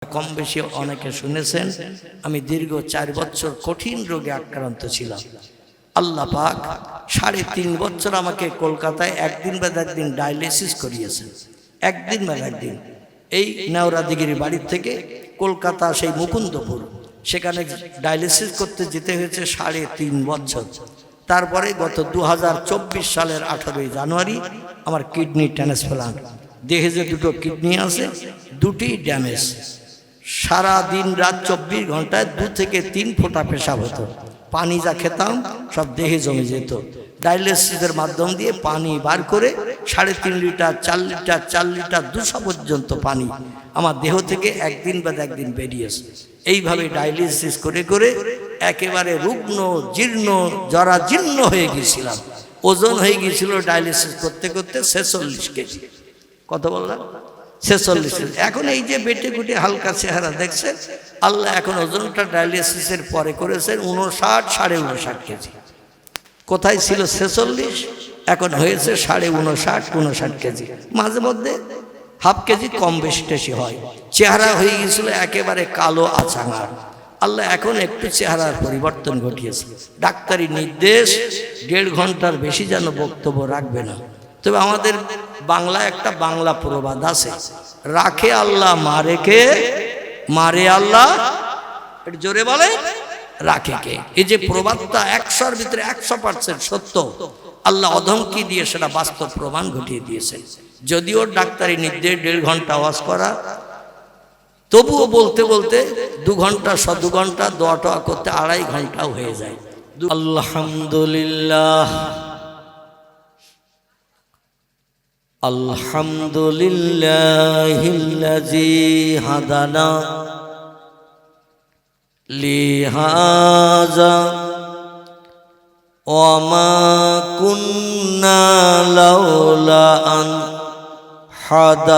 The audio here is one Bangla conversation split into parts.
কম বেশি অনেকে শুনেছেন আমি দীর্ঘ 4 বছর কঠিন রোগে আক্রান্ত ছিলাম। আল্লাহ পাক 3.5 বছর আমাকে কলকাতায় একদিন বাদ একদিন ডায়ালিসিস করিয়েছেন। একদিন বাদ একদিন এই নেওরাদিগিরি বাড়ির থেকে কলকাতা সেই মুকুন্দপুর সেখানে ডায়ালিসিস করতে যেতে হয়েছে 3.5 বছর। তারপরে গত 2024 সালের 18 জানুয়ারি আমার কিডনি ট্রান্সপ্লান্ট। দেহে যে দুটো কিডনি আছে দুটি ড্যামেজ। সারা দিন রাত 24 ঘন্টায় 2 থেকে 3 ফোঁটা পেশাব হতো। পানি যা খেতাম সব দেহে জমে যেত। ডায়ালিসিসের মাধ্যম দিয়ে পানি বার করে 3.5 লিটার 4 লিটার 4 লিটার 200 পর্যন্ত পানি আমার দেহ থেকে একদিন বাদ একদিন বেরিয়েছে। এইভাবে ডায়ালিসিস করে করে একেবারে রুগ্ন জীর্ণ জরাজীর্ণ হয়ে গিয়েছিলাম। ওজন হয়ে গিয়েছিল ডায়ালিসিস করতে করতে 46 কেজি। কত বললাম? 46 কেজি। এখন এই যে বেটে গুটে হালকা চেহারা দেখছেন, আল্লাহ এখন ওজনটা ডায়ালিসিসের পরে করেছেন 59 59.5 কেজি। কোথায় ছিল 46, এখন হয়েছে 59.5 59 কেজি। মাঝে মধ্যে হাফ কেজি কম বেশি টেশি হয়। চেহারা হয়ে গিয়েছিল একেবারে কালো আছাঙার। আল্লাহ এখন একটু চেহারার পরিবর্তন ঘটিয়েছে। ডাক্তারি নির্দেশ 1.5 ঘন্টার বেশি যেন বক্তব্য রাখবে না। তবে আমাদের বাংলা একটা বাংলা প্রবাদ আছে, রাখে আল্লাহ মারে কে, মারে আল্লাহ একটু জোরে বলে রাখে কে। এই যে প্রবাদটা 100-র ভিতরে 100% সত্য। আল্লাহ অধমকি দিয়ে সেটা বাস্তব প্রমাণ ঘটিয়ে দিয়েছেন। যদিও ডাক্তারি নির্দেশ 1.5 ঘন্টা ওয়াজ করা, তবুও বলতে বলতে 2 ঘন্টা 2 ঘন্টা দোয়া করতে 2.5 ঘন্টাও হয়ে যায়। আলহামদুলিল্লাহ আলহামদুলিল্লাহিল্লাযী হাদানা লিহাযা ওয়া মা কুন্না লাউলা আন হাদানাল্লাহ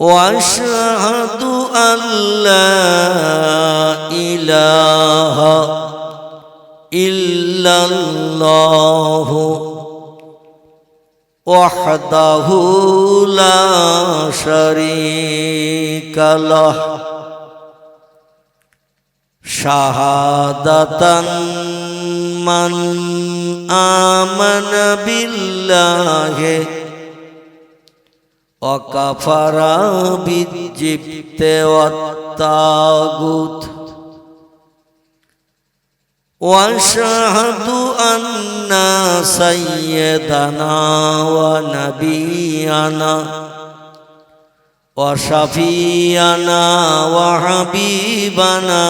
ওয়া আশহাদু আল্লা ইলাহা ইল্লাল্লাহু ওয়াহদাহু লা শারীকা লাহ শাহাদাতান মান আমানা বিল্লাহি ওয়া কাফারা বিজিবতি ওয়াত তাগুত واشهد ان سيدنا ونبينا وشفيعنا وحبيبنا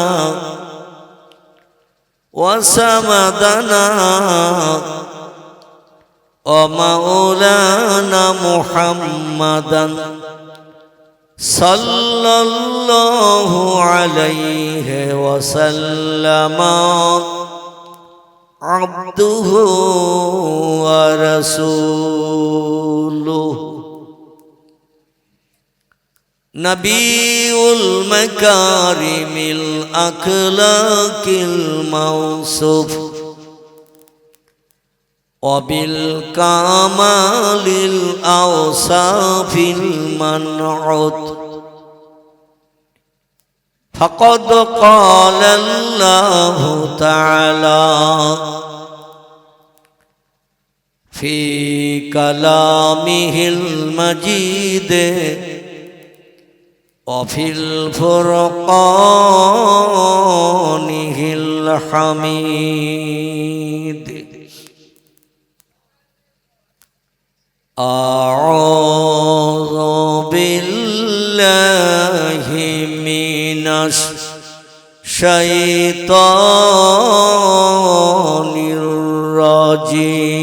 وسندنا ومولانا محمدا صلى الله عليه وسلم عبده ورسوله نبي المكارم الأخلاق الموصوف وبالكمال الأوصاف المنعوت فقد قال الله تعالى في كلامه المجيد وفي الفرقانه الحميد أعوذ بالله من الشيطان الرجيم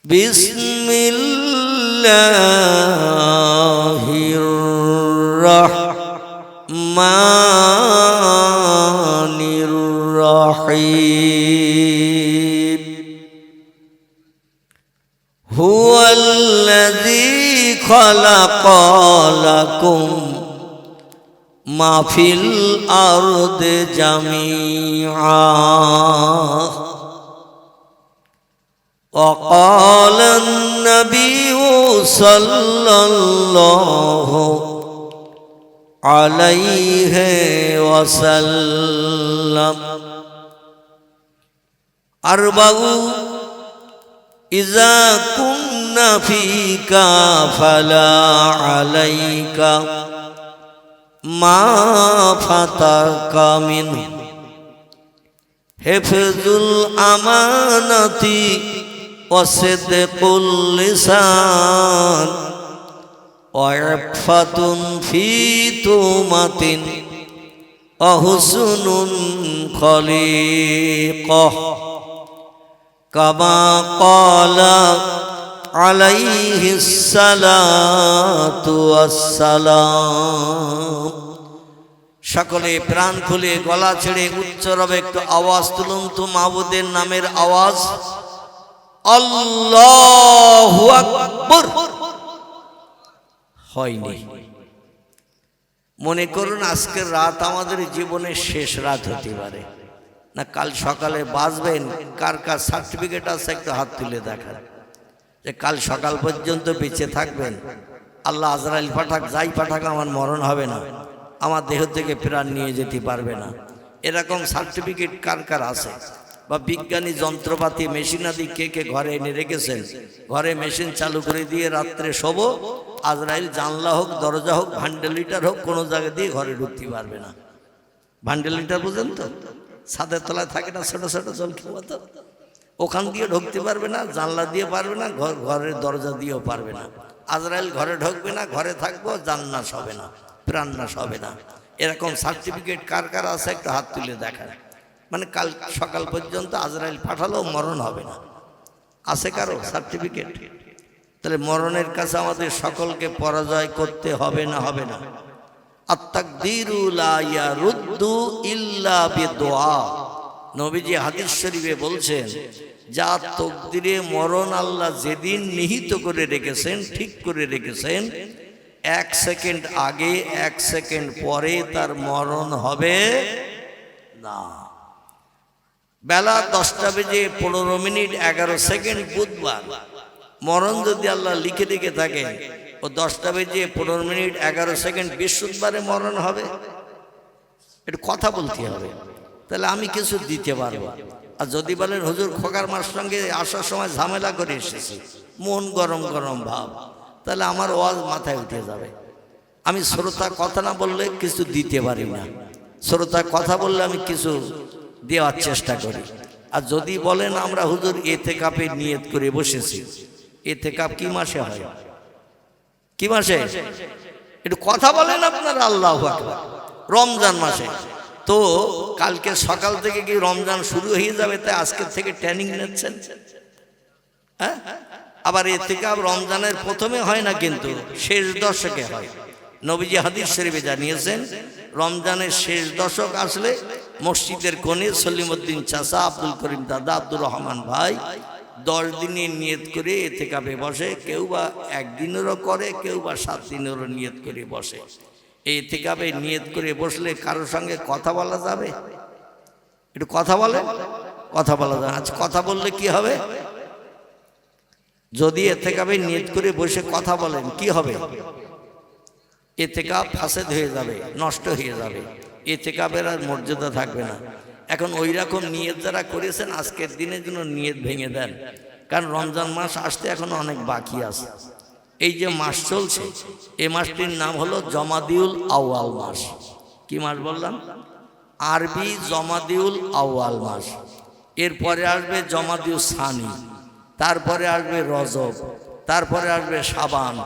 بسم الله الرحمن الرحيم هو الذي خلق لكم ما في الأرض جميعا وقال النبي صلى الله عليه وسلم أربع إذا كنا فيك فلا عليك ما فتك منه حفظ الأمانة وصدق اللسان وعفة في تومة وحسن خليقة كما قال عليه الصلاة والسلام সকলে প্রাণ খুলে গলা ছেড়ে উচ্চ রবে একটু আওয়াজ তুলুন তো মাবুদের নামের আওয়াজ আল্লাহু আকবার হয়নি মনে করুন আজকের রাত আমাদের জীবনের শেষ রাত হতে পারে না কাল সকালে বাঁচবেন কার কার সার্টিফিকেট আছে একটু হাত তুলে দেখান যে কাল সকাল পর্যন্ত বেঁচে থাকবেন আল্লাহ আজরাইল পাঠাক যাই পাঠাক আমার মরণ হবে না আমার দেহ থেকে প্রাণ নিয়ে যেতে পারবে না এরকম সার্টিফিকেট কার কার আছে বা বিজ্ঞানী যন্ত্রপাতি মেশিনাদি কে কে ঘরে এনে রেখেছেন ঘরে মেশিন চালু করে দিয়ে রাত্রে শোবো আজরাইল জানলা হোক দরজা হোক ভেন্টিলেটর হোক কোনো জায়গা দিয়ে ঘরে ঢুকতে পারবে না ভেন্টিলেটর বুঝেন তো ছাদের তলায় থাকে না ছোট ছোট জলকি মতো ওখান দিয়ে ঢুকতে পারবে না জানলা দিয়ে পারবে না ঘরের দরজা দিয়েও পারবে না আজরাইল ঘরে ঢুকবে না ঘরে থাকবো জান্নাত হবে না প্রাণ নাশ হবে না এরকম সার্টিফিকেট কার কার আছে একটু হাত তুলে দেখান মানে কাল সকাল পর্যন্ত আজরাইল পাঠালেও মরণ হবে না আছে কারো সার্টিফিকেট তাহলে মরণের কাছে আমাদের সকলকে পরাজয় করতে হবে না হবে না আত-তাকদীরু লা ইয়ারুদ্দু ইল্লা বিদুআ নবীজি হাদিস শরীফে বলছেন যা তকদিরে মরণ আল্লাহ যেদিন নিহিত করে রেখেছেন ঠিক করে রেখেছেন 1 সেকেন্ড আগে 1 সেকেন্ড পরে তার মরণ হবে না বেলা 10টা বেজে 15 মিনিট 11 সেকেন্ড বুধবার মরণ যদি আল্লাহ লিখে রেখে থাকেন ও 10টা বেজে 15 মিনিট 11 সেকেন্ড বৃহস্পতিবারে মরণ হবে একটু কথা বলতে হবে তাহলে আমি কিছু দিতে পারবো আর যদি বলেন হুজুর খোকার মার সঙ্গে আসার সময় ঝামেলা করে এসেছি মন গরম গরম ভাব তাহলে আমার ওয়াজ মাথায় উঠে যাবে আমি শ্রোতা কথা না বললে কিছু দিতে পারি না শ্রোতা কথা বললে আমি কিছু দেওয়ার চেষ্টা করি আর যদি বলেন আমরা হুজুর ইতিকাফে নিয়ত করে বসেছি ইতিকাফ কি মাসে হয় কি মাসে একটু কথা বলেন আপনারা আল্লাহু আকবার রমজান মাসে তো কালকে সকাল থেকে কি রমজান শুরু হয়ে যাবে তাই আজকে থেকে ট্রেনিং নিচ্ছেন হ্যাঁ আবার ইতিকাফ রমজানের প্রথমে হয় না কিন্তু শেষ দশকে হয় নবীজি হাদিস শরীফে জানিয়েছেন রমজানের শেষ দশক আসলে মসজিদের কোণে সলিমউদ্দিন চাচা আব্দুল করিম দাদা আব্দুর রহমান ভাই 10 দিনের নিয়ত করে ইতিকাফে বসে কেউ বা একদিনেরও করে কেউ বা 7 দিনেরও নিয়ত করে বসে এই ইতিকাফে নিয়ত করে বসলে কারোর সঙ্গে কথা বলা যাবে একটু কথা বলেন কথা বলা যাবে আচ্ছা কথা বললে কি হবে যদি ইতিকাফে নিয়ত করে বসে কথা বলেন কি হবে ইতিকাফ ফাসেদ হয়ে যাবে নষ্ট হয়ে যাবে ইতিকাফের আর মর্যাদা থাকবে না এখন ওই রকম নিয়ত যারা করেছেন আজকের দিনের জন্য নিয়ত ভেঙে দেন কারণ রমজান মাস আসতে এখন অনেক বাকি আছে এই যে মাস চলছে এই মাসটির নাম হলো জমাদিউল আউয়াল মাস কি মাস বললাম আরবি জমাদিউল আউয়াল মাস এরপরে আসবে জমাদিউল সানি তারপরে আসবে রজব তারপরে আসবে শাবান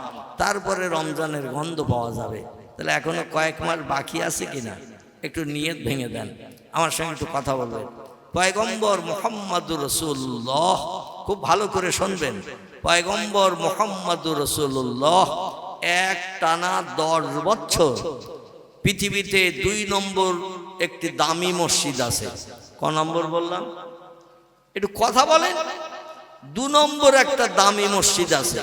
তারপরে রমজানের গন্ধ পাওয়া যাবে তাহলে এখনো কয়েক মাস বাকি আছে কিনা একটু নিয়ত ভেঙে দেন আমার সঙ্গে একটু কথা বলবেন পয়গম্বর মুহাম্মদুর রাসূলুল্লাহ খুব ভালো করে শুনবেন পয়গম্বর মুহাম্মদুর রাসূলুল্লাহ এক টানা 10 বছর পৃথিবীতে 2 নম্বর একটি দামি মসজিদ আছে ক নম্বর বললাম একটু কথা বলেন 2 নম্বর একটা দামি মসজিদ আছে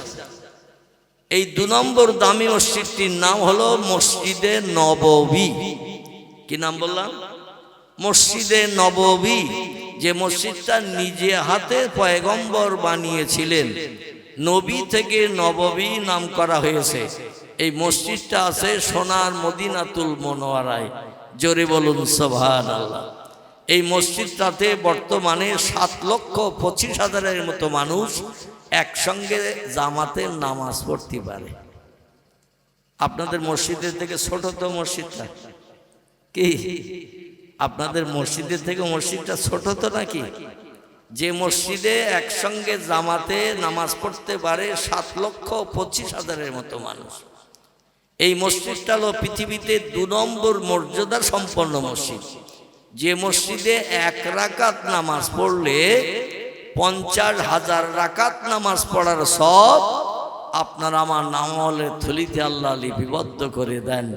এই 2 নম্বর দামি মসজিদটির নাম হলো মসজিদে নববী কি নাম বললাম মসজিদে নববী যে মসজিদটা নিজে হাতে পয়গম্বর বানিয়েছিলেন, নবী থেকে নববী নাম করা হয়েছে। এই মসজিদটা আছে সোনার মদিনাতুল মুনাওয়ারায়। জোরে বলুন সুবহানাল্লাহ। এই মসজিদটাতে বর্তমানে 7,25,000-এর মতো মানুষ একসঙ্গে জামাতের নামাজ পড়তে পারে। আপনাদের মসজিদের থেকে ছোট তো মসজিদটা, কি আপনাদের মসজিদের থেকে মসজিদটা ছোট তো নাকি? যে মসজিদে একসঙ্গে জামাতে নামাজ পড়তে পারে 7,25,000-এর মতো মানুষ, এই মসজিদটা হলো পৃথিবীতে 2 নম্বর মর্যাদা সম্পন্ন মসজিদ। যে মসজিদে 1 রাকাত নামাজ পড়লে 50,000 রাকাত নামাজ পড়ার সব আপনার আমার নামালের থলিতে আল্লাহ লিপিবদ্ধ করে দেন।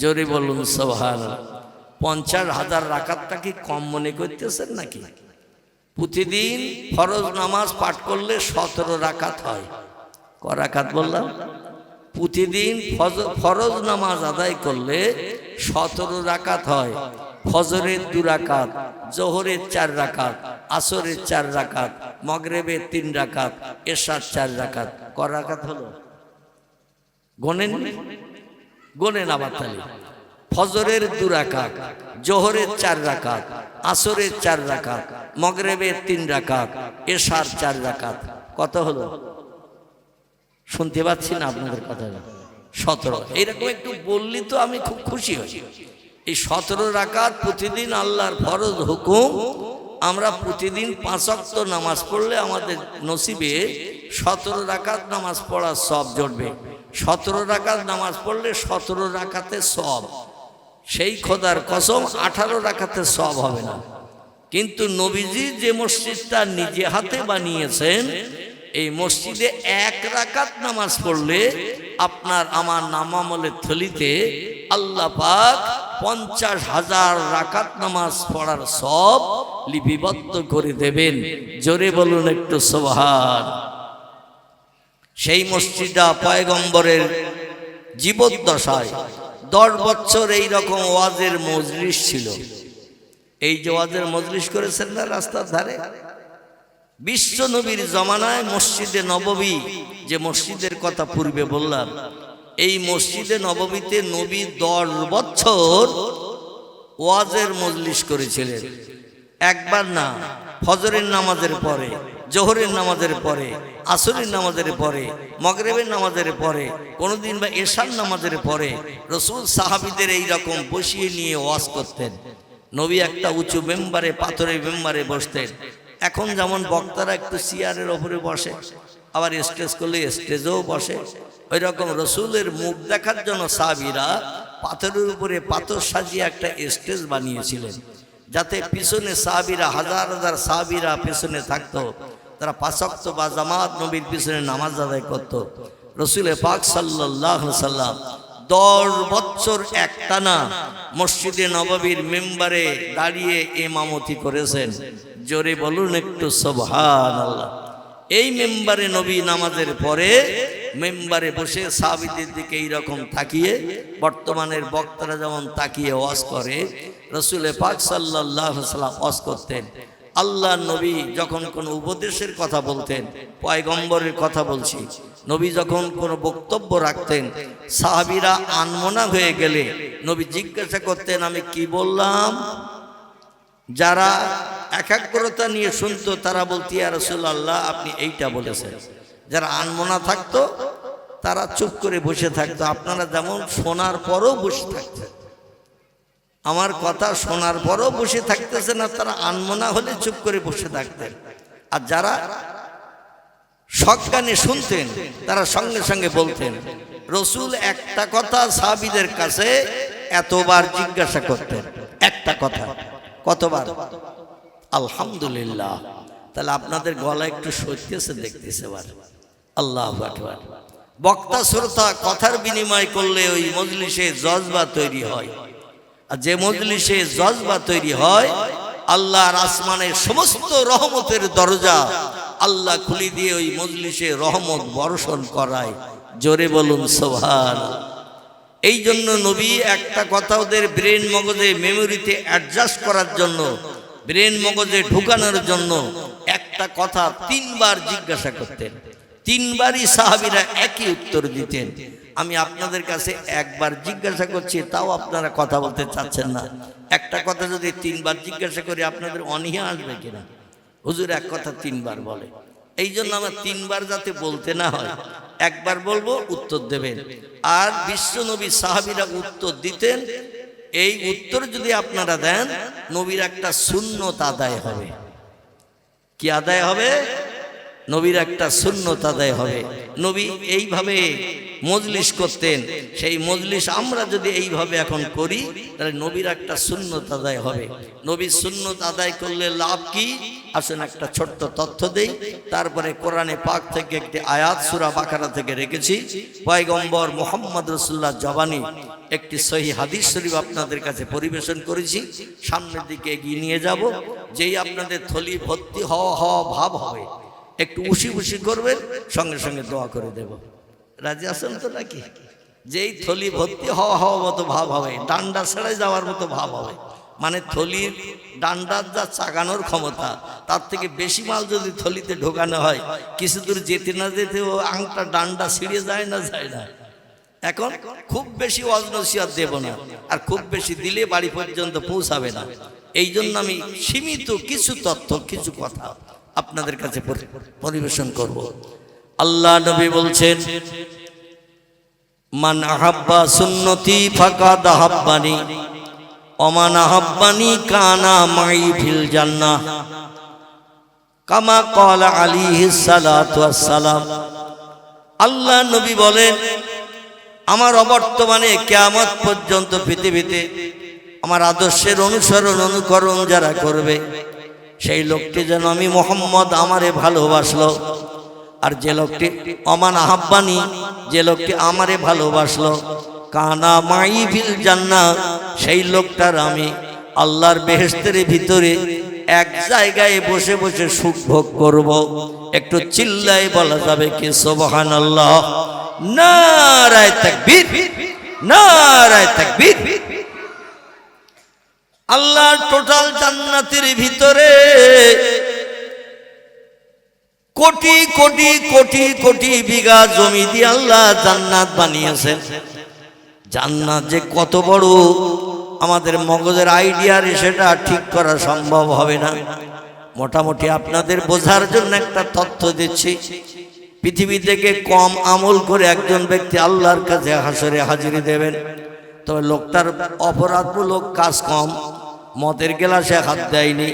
জোরে বলুন সুবহানাল্লাহ। 50,000 রাকাতটা কি কম মনে করতেছেন নাকি? প্রতিদিন ফরজ নামাজ পাঠ করলে 17 রাকাত হয়। ক রাকাত বললাম? প্রতিদিন ফরজ নামাজ আদায় করলে 17 রাকাত হয়। ফজরের 2 রাকাত, জোহরের 4 রাকাত, আসরের 4 রাকাত, মাগরিবের 3 রাকাত, এশার 4 রাকাত। ক রাকাত হলো? গোনেন গোনেন আবার তাহলে। ফজরের 2 রাকাত, জোহরের 4 রাকাত, আসরের 4 রাকাত, মাগরিবের 3 রাকাত, এশার 4 রাকাত। কত হলো? শুনতে পাচ্ছি না আপনাদের কথা। 17। এইরকম একটু বললি তো আমি খুব খুশি হই। এই 17 রাকাত প্রতিদিন আল্লাহর ফরজ হুকুম। আমরা প্রতিদিন 5 ওয়াক্ত নামাজ পড়লে আমাদের নসিবে 17 রাকাত নামাজ পড়ার সব জড়বে। 17 রাকাত নামাজ পড়লে 17 রাকাতে সব। সেই খোদার কসম 18 রাকাতে সব হবে না। কিন্তু নবীজি যে মসজিদটা নিজে হাতে বানিয়েছেন, এই মসজিদে 1 রাকাত নামাজ পড়লে আপনার আমার নামামলের থলিতে আল্লাহ পাক 50,000 রাকাত নামাজ পড়ার সব লিপিবদ্ধ করে দেবেন। জোরে বলুন একটু সুবহান। সেই মসজিদটা পয়গম্বরের জীবদ্দশায় 10 বছর এইরকম ওয়াজের মজলিস ছিল। এই যে ওয়াজের মজলিস করেছেন না রাস্তার ধারে, বিশ্ব নবীর জমানায় মসজিদে নববী, যে মসজিদের কথা পূর্বে বললাম, এই মসজিদে নববীতে নবী 10 বছর ওয়াজের মজলিস করেছিলেন। একবার না, ফজরের নামাজের পরে, জোহরের নামাজের পরে, আসরের নামাজের পরে, মাগরিবের নামাজের পরে, কোনোদিন বা এশার নামাজের পরে রাসূল সাহাবীদের এইরকম বসিয়ে নিয়ে ওয়াজ করতেন। নবী একটা উঁচু মেম্বারে, পাথরের মেম্বারে বসতেন। এখন যেমন বক্তারা একটু চেয়ারের ওপরে বসে, আবার স্টেজ করলে স্টেজেও বসে, ওই রকম রসুলের মুখ দেখার জন্য সাহাবীরা পাথরের উপরে পাথর সাজিয়ে একটা স্টেজ বানিয়েছিলেন, যাতে পিছনে সাহাবীরা, হাজার হাজার সাহাবীরা পিছনে থাকতো। তারা 5 ওয়াক্ত বা জামাত নবীর পিছনে নামাজ আদায় করত। রসুল পাক সাল্লাল্লাহু আলাইহি সাল্লাম 10 বছর একটানা মসজিদে নববীর মেম্বারে দাঁড়িয়ে ইমামতি করেছেন। জোরে বলুন একটু সুবহানাল্লাহ। এই মেম্বারে নবী নামাজের পরে মেম্বারে বসে সাহাবীদের দিকে এইরকম তাকিয়ে, বর্তমানের বক্তারা যেমন তাকিয়ে ওয়াজ করে, রাসূল পাক সাল্লাল্লাহু আলাইহি সাল্লাম ওয়াজ করতেন। আল্লাহ নবী যখন কোনো উপদেশের কথা বলতেন, পয়গম্বরের কথা বলছি, নবী যখন কোনো বক্তব্য রাখতেন, সাহাবীরা আনমনা হয়ে গেলে নবী জিজ্ঞাসা করতেন, আমি কি বললাম? যারা একাগ্রতা নিয়ে শুনতো তারা বলতো, ইয়া রাসূলুল্লাহ আপনি এইটা বলেছেন। যারা আনমনা থাকতো তারা চুপ করে বসে থাকতো। আপনারা যেমন শোনার পরও বসে থাকতেন, আমার কথা শোনার পরও বসে থাকতেছে না, তারা আনমনা হলে চুপ করে বসে থাকতেন। আর যারা সজ্ঞানে শুনতেন তারা সঙ্গে সঙ্গে বলতেন। রসুল একটা কথা সাহাবীদের কাছে এতবার জিজ্ঞাসা করতেন, একটা কথা কতবার? আলহামদুলিল্লাহ। তাহলে আপনাদের গলা একটু সইতেছে দেখতেছে এবার। আল্লাহু আকবার। বক্তা শ্রোতা কথার বিনিময় করলে ওই মজলিসে জজবা তৈরি হয়। আর যে মজলিসে জজবা তৈরি হয়, আল্লাহর আসমানের সমস্ত রহমতের দরজা আল্লাহ খুলে দিয়ে ওই মজলিসে রহমত বর্ষণ করায়। জোরে বলুন সুবহানাল্লাহ। এই জন্য নবী একটা কথা ওদের ব্রেন মগজে মেমোরিতে অ্যাডজাস্ট করার জন্য ব্রেন মগজে ঢুকানোর জন্য একটা কথা 3 বার জিজ্ঞাসা করতেন, 3 বারই সাহাবীরা একই উত্তর দিতেন। আমি আপনাদের কাছে একবার জিজ্ঞাসা করছি, তাও আপনারা কথা বলতে চাচ্ছেন না। একটা কথা যদি 3 বার জিজ্ঞাসা করি আপনাদের অনীহা আসবে কিনা? হুজুর এক কথা 3 বার বলে, এই জন্য আমার 3 বার যাতে বলতে না হয়, একবার বলবো উত্তর দেবেন। আর বিশ্বনবী সাহাবীরা উত্তর দিতেন, এই উত্তর যদি আপনারা দেন নবীর একটা সুন্নত আদায় হবে। কি আদায় হবে? নবীর একটা সুন্নত আদায় হবে। নবী এইভাবে মজলিস করতেন, সেই মজলিস আমরা যদি এইভাবে এখন করি তাহলে নবীর একটা সুন্নত আদায় হবে। নবীর সুন্নত আদায় করলে লাভ কি? আসুন একটা ছোট্ট তথ্য দেই, তারপরে কোরআনে পাক থেকে একটি আয়াত সূরা বাকারা থেকে রেখেছি। পয়গম্বর মুহাম্মদ রাসূলুল্লাহ জবানি একটি সহিহ হাদিস শরীফ আপনাদের কাছে পরিবেশন করেছি, সামনের দিকে এগিয়ে নিয়ে যাব। যেই আপনাদের থলি ভর্তি হওয়া ভাব হবে, একটু উশি উশি করবেন, সঙ্গে সঙ্গে দোয়া করে দেব। রাজি আছেন তো নাকি? যেই থলি ভর্তি হওয়া মতো ভাব হবে, ডান্ডা ছেড়ে যাওয়ার মতো ভাব হবে, মানে থলির ডান্ডার যা চাগানোর ক্ষমতা তার থেকে বেশি মাল যদি থলিতে ঢোকানো হয়, কিছু দূর যেতে না যেতে ও আংটা ডান্ডা ছিঁড়ে যায় না? এখন খুব বেশি ওয়াজনসিয়াত দেব না, আর খুব বেশি দিলে বাড়ি পর্যন্ত পৌঁছাবে না। এই জন্য আমি সীমিত কিছু তথ্য, কিছু কথা আপনাদের কাছে পরিবেশন করব। আল্লাহ নবী বলছেন, মান আহাব্বা সুন্নতি ফাকাদ আহাব্বানি ওয়া মান আহাব্বানি কানা মাই ফিল জান্নাহ কামা ক্বালা আলাইহিস সালাতু ওয়াস সালাম। আল্লাহ নবী বলেন, আমার অবর্তমানে কিয়ামত পর্যন্ত পৃথিবীতে আমার আদর্শের অনুসরণ অনুকরণ যারা করবে, সেই লোকটি যেন আমি মুহাম্মদ আমারে ভালোবাসলো। আর যে লোকটি অমান আহাব্বানি, যে লোকটি আমারে ভালোবাসলো, কানা মাই ফিল জান্নাহ, সেই লোকটার আমি আল্লাহর বেহেশতের ভিতরে এক জায়গায় বসে বসে সুখ ভোগ করব। একটু চিল্লায় বলা যাবে কি সুবহানাল্লাহ? নারায়ে তাকবীর, নারায়ে তাকবীর। আল্লাহর টোটাল জান্নাতের ভিতরে কোটি কোটি কোটি কোটি বিঘা জমি দিয়ে আল্লাহ জান্নাত বানিয়েছেন। জান্নাত যে কত বড় আমাদের মগজের আইডিয়ারে সেটা ঠিক করা সম্ভব হবে না। মোটামুটি আপনাদের বোঝার জন্য একটা তথ্য দিচ্ছি। পৃথিবী থেকে কম আমল করে একজন ব্যক্তি আল্লাহর কাছে হাসরে হাজিরি দেবেন, তবে লোকটার অপরাধমূলক কাজ কম। মদের গ্লাসে হাত দেয়নি,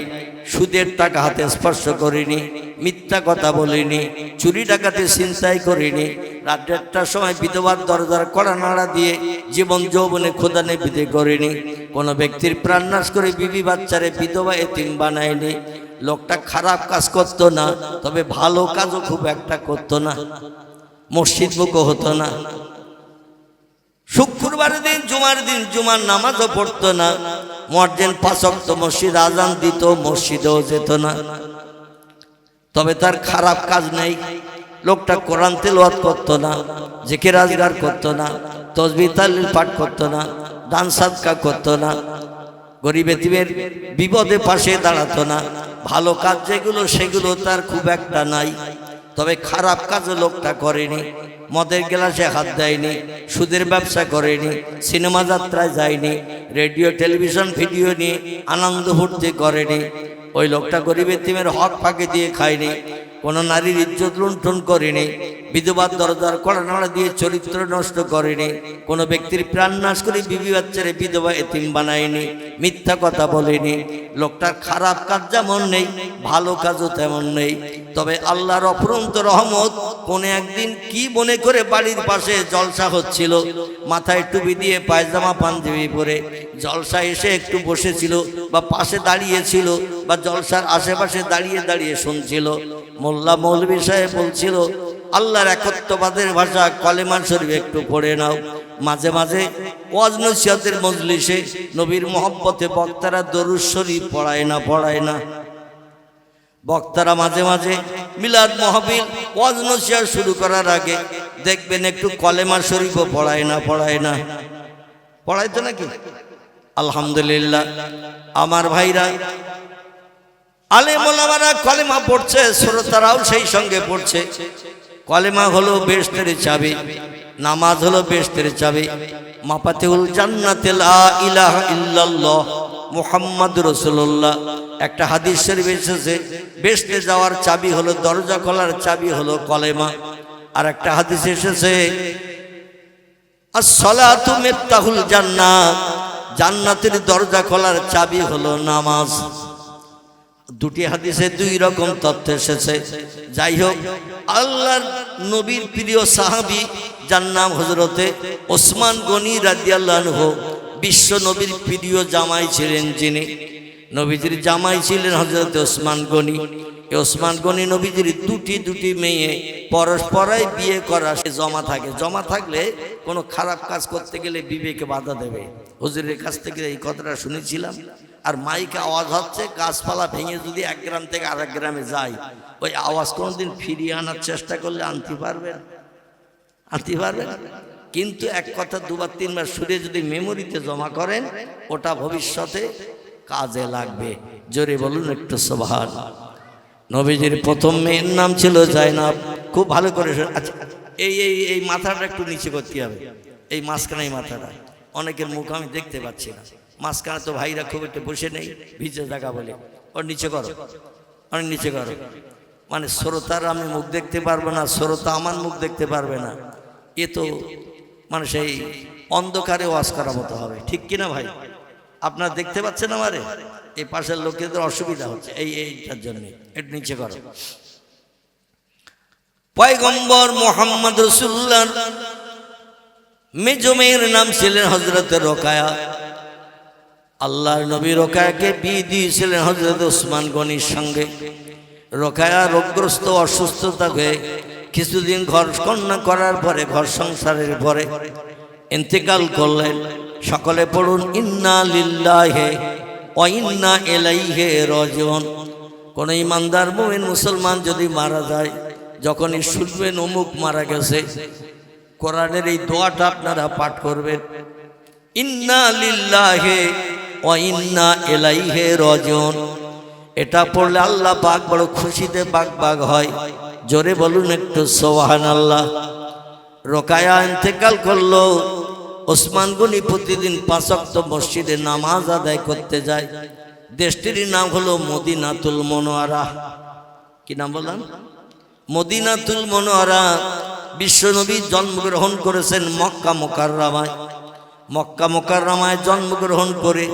সুদের টাকা হাতে স্পর্শ করিনি, মিথ্যা কথা বলিনি, চুরি ডাকাতি ছিনতাই করিনি, রাত 1টার সময় বিধবার দরজার কড়া নাড়া দিয়ে জীবন যৌবনে খোদানে বিদে করিনি, কোনো ব্যক্তির প্রাণ নাশ করে বিবি বাচ্চারে বিধবা এতিম বানায়নি। লোকটা খারাপ কাজ করতো না, তবে ভালো কাজও খুব একটা করতো না, মসজিদ মুখও হতো না, শুক্রবারের দিন জুমার দিন জুমার নামাজও পড়তো না, মুয়াজ্জিন 5 ওয়াক্ত মসজিদ আজান দিত, মসজিদেও যেত না। তবে তার খারাপ কাজ নেই। লোকটা কোরআন তেলাওয়াত করতো না, জিকির আজগার করতো না, তাসবিহ তাহলিল পাঠ করতো না, দান সাদকা করতো না, গরিব এতিমের বিপদে পাশে দাঁড়াতো না। ভালো কাজ যেগুলো সেগুলো তার খুব একটা নাই, তবে খারাপ কাজও লোকটা করেনি। মদের গ্লাসে হাত দেয়নি, সুদের ব্যবসা করেনি, সিনেমা যাত্রায় যায়নি, রেডিও টেলিভিশন ভিডিও নিয়ে আনন্দ ফুর্তি করেনি। ওই লোকটা গরিব এতিমের হক ফাঁকি দিয়ে খায়নি, কোনো নারীর ইজ্জত লুণ্ঠন করেনি, বিধবার দরজার কড়া নাড়া দিয়ে চরিত্র নষ্ট করেনি, কোনো ব্যক্তির প্রাণ নাশ করে বিবি বাচ্চারে বিধবা এতিম বানায়নি, মিথ্যা কথা বলেনি। লোকটার খারাপ কাজ যেমন নেই, ভালো কাজও তেমন নেই। তবে আল্লাহর অফুরন্ত রহমত, কোনে একদিন কি মনে করে বাড়ির পাশে জলসা হচ্ছিল, মাথায় টুপি দিয়ে পায়জামা পাঞ্জাবি পরে জলসা এসে একটু বসেছিল বা পাশে দাঁড়িয়েছিল বা জলসার আশেপাশে দাঁড়িয়ে দাঁড়িয়ে শুনছিল। মোল্লা মৌলভী সাহেব বলছিল, আল্লাহর একত্ববাদের ভাষা কলেমা শরীফ একটু পড়ে নাও। মাঝে মাঝে ওয়াজ নসিহতের মজলিসে নবীর মহব্বতে বক্তারা দরুদ শরীফ পড়ায় না। বক্তারা মাঝে মাঝে মিলাদ মাহফিল ওয়াজ নসিহত শুরু করার আগে দেখবেন একটু কলেমা শরীফও পড়ায় না। পড়াইতো নাকি? আলহামদুলিল্লাহ। আমার ভাইরা, আলেম ওলামারা কলেমা পড়ছে, শ্রোতারাও সেই সঙ্গে পড়ছে। কলেমা হলো বেহেশতের চাবি, নামাজ হলো বেহেশতের চাবি। মাফাতিহুল জান্নাতে লা ইলাহা ইল্লাল্লাহ মুহাম্মাদুর রাসূলুল্লাহ। একটা হাদিস শরীফ এসেছে বেহেশতে যাওয়ার চাবি হলো, দরজা খোলার চাবি হলো কলেমা। আর একটা হাদিস এসেছে as-salatu মিফতাহুল জান্নাহ, জান্নাতের দরজা খোলার চাবি হলো নামাজ। দুটি হাদিসে দুই রকম তথ্য এসেছে। যাই হোক, আল্লাহর নবীর প্রিয় সাহাবী যার নাম হযরতে ওসমান গনি রাদিয়াল্লাহু আনহু, বিশ্ব নবীর প্রিয় জামাই ছিলেন যিনি, নবীজির জামাই ছিলেন হযরতে ওসমান গনি। এই ওসমান গনি নবীজির দুটি মেয়ে পরস্পরাই বিয়ে করা জমা থাকে। জমা থাকলে কোনো খারাপ কাজ করতে গেলে বিবেকে বাধা দেবে। হুজুরের কাছ থেকে এই কথাটা শুনেছিলাম। আর মাইকে আওয়াজ হচ্ছে, গাছপালা ভেঙে যদি এক গ্রাম থেকে আরেক গ্রামে যায়, ওই আওয়াজ কোনোদিন ফিরিয়ে আনার চেষ্টা করলে আনতে পারবেন? কিন্তু এক কথা দুবার তিনবার শুনে যদি মেমোরিতে জমা করেন, ওটা ভবিষ্যতে কাজে লাগবে। জোরে বলুন একটু সুবহানাল্লাহ। নবীজির প্রথম মেয়ের নাম ছিল জাইনাব। খুব ভালো করে আচ্ছা, এই মাথাটা একটু নিচে করতে হবে, এই মাঝখানে মাথাটা। অনেকের মুখ আমি দেখতে পাচ্ছি না, মাঝখানে তো ভাইরা খুব একটু বসে নেই, ভিজে জায়গা বলে। ওর নিচে করো, অনেক নিচে করো। মানে শ্রোতার আমি মুখ দেখতে পারবো না, শ্রোতা আমার মুখ দেখতে পারবে না। এ তো মানে সেই অন্ধকারে ওয়াজ করার মতো হবে, ঠিক কিনা ভাই? আপনারা দেখতে পাচ্ছেন আমারে? এই পাশের লোকেদের অসুবিধা হচ্ছে এইটার জন্য। একটু নিচে করো। পয়গম্বর মুহাম্মদ রাসূলুল্লাহর মেজ মেয়ের নাম ছিলেন হযরতে রোকায়া। আল্লাহর নবী রোকায়াকে বিয়ে দিয়েছিলেন হযরত ওসমান গনির সঙ্গে। রোকায়া রোগগ্রস্ত অসুস্থতা হয়ে কিছুদিন ঘর কন্যা করার পরে, ঘর সংসারের পরে ইন্তেকাল করলেন। সকলে পড়ুন ইন্না লিল্লাহি ওয়া ইন্না ইলাইহি রাজিউন। কোন ইমানদার মুমিন মুসলমান যদি মারা যায়, যখনই শুনবেন অমুক মারা গেছে, কোরআনের এই দোয়াটা আপনারা পাঠ করবেন, ইন্না লিল্লাহি ওয়া ইন্না ইলাইহি রাজিউন। এটা পড়লে আল্লাহ পাক বড় খুশিতে বাগ হয়। জোরে বলুন একটু সুবহানাল্লাহ। রোকায়া ইন্তেকাল করলো। ওসমান গনি প্রতিদিন 5 ওয়াক্ত মসজিদে নামাজ আদায় করতে যায়। দেশটির নাম হলো মদিনাতুল মুনাওয়ারা। কি নাম বললাম? মদিনাতুল মুনাওয়ারা। বিশ্বনবী জন্মগ্রহণ করেছেন মক্কা মুকাররমায়। মক্কা মুকাররমায় জন্মগ্রহণ করে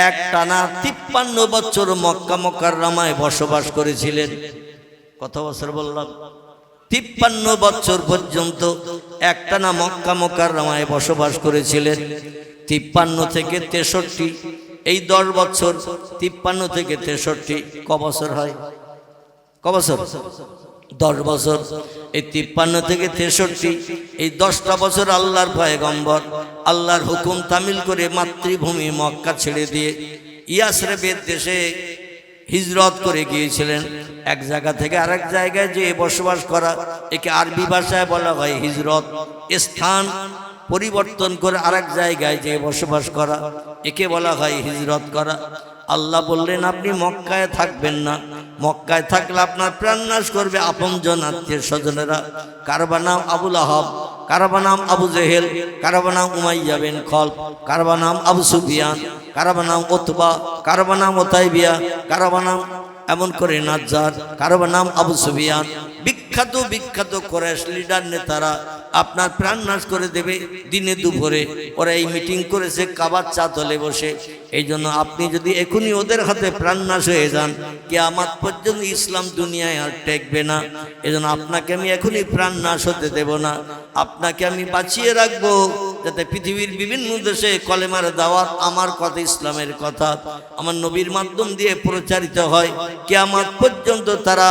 এক টানা 53 বছর মক্কা মুকাররমায় বসবাস করেছিলেন। কত বছর বললাম? 53 বছর পর্যন্ত একটানা মক্কা মুকাররমায় বসবাস করেছিলেন। 53 থেকে 63, এই 10 বছর। 53 থেকে 63 ক বছর হয়? ক বছর? 10 বছর। এই 53 থেকে 63, এই 10টা বছর আল্লাহর পয়গম্বর আল্লাহর হুকুম তামিল করে মাতৃভূমি মক্কা ছেড়ে দিয়ে ইয়াসরিবের দেশে হিজরত করে গিয়েছিলেন। এক জায়গা থেকে আরেক জায়গায় যে বসবাস করা, একে আরবি ভাষায় বলা হয় হিজরত। স্থান পরিবর্তন করে আরেক জায়গায় যে বসবাস করা, একে বলা হয় হিজরত করা। আল্লাহ বললেন আপনি মক্কায় থাকবেন না, মক্কায় থাকলে আপনার প্রাণনাশ করবে আপনজন আত্মীয় স্বজনেরা। কারবা নাম আবু লাহাব, কারবা নাম আবু জেহেল, কারবা নাম উমাইয়া বিন খলফ, কারবা নাম আবু সুফিয়ান, কারবা নাম উতবা, কারবা নাম উতাইবিয়া, কারবা নাম এমন করে নাজ্জার, কারবা নাম আবু সুফিয়ান। বিখ্যাত কুরাইশ লিডার নেতারা আপনার প্রাণ নাশ করে দেবে দিনে দুপুরে। ওরা এই মিটিং করেছে কাবার চাতলে বসে। এই জন্য আপনি যদি এখনই ওদের হাতে প্রাণ নাশ হয়ে যান, কিয়ামত পর্যন্ত ইসলাম দুনিয়ায় আর টেকবে না। এই জন্য আপনাকে আমি এখনই প্রাণ নাশ হতে দেব না। আপনাকে আমি বাঁচিয়ে রাখবো, যাতে পৃথিবীর বিভিন্ন দেশে কলেমার দাওয়াত, আমার কথা, ইসলামের কথা আমার নবীর মাধ্যম দিয়ে প্রচারিত হয়। কিয়ামত পর্যন্ত তারা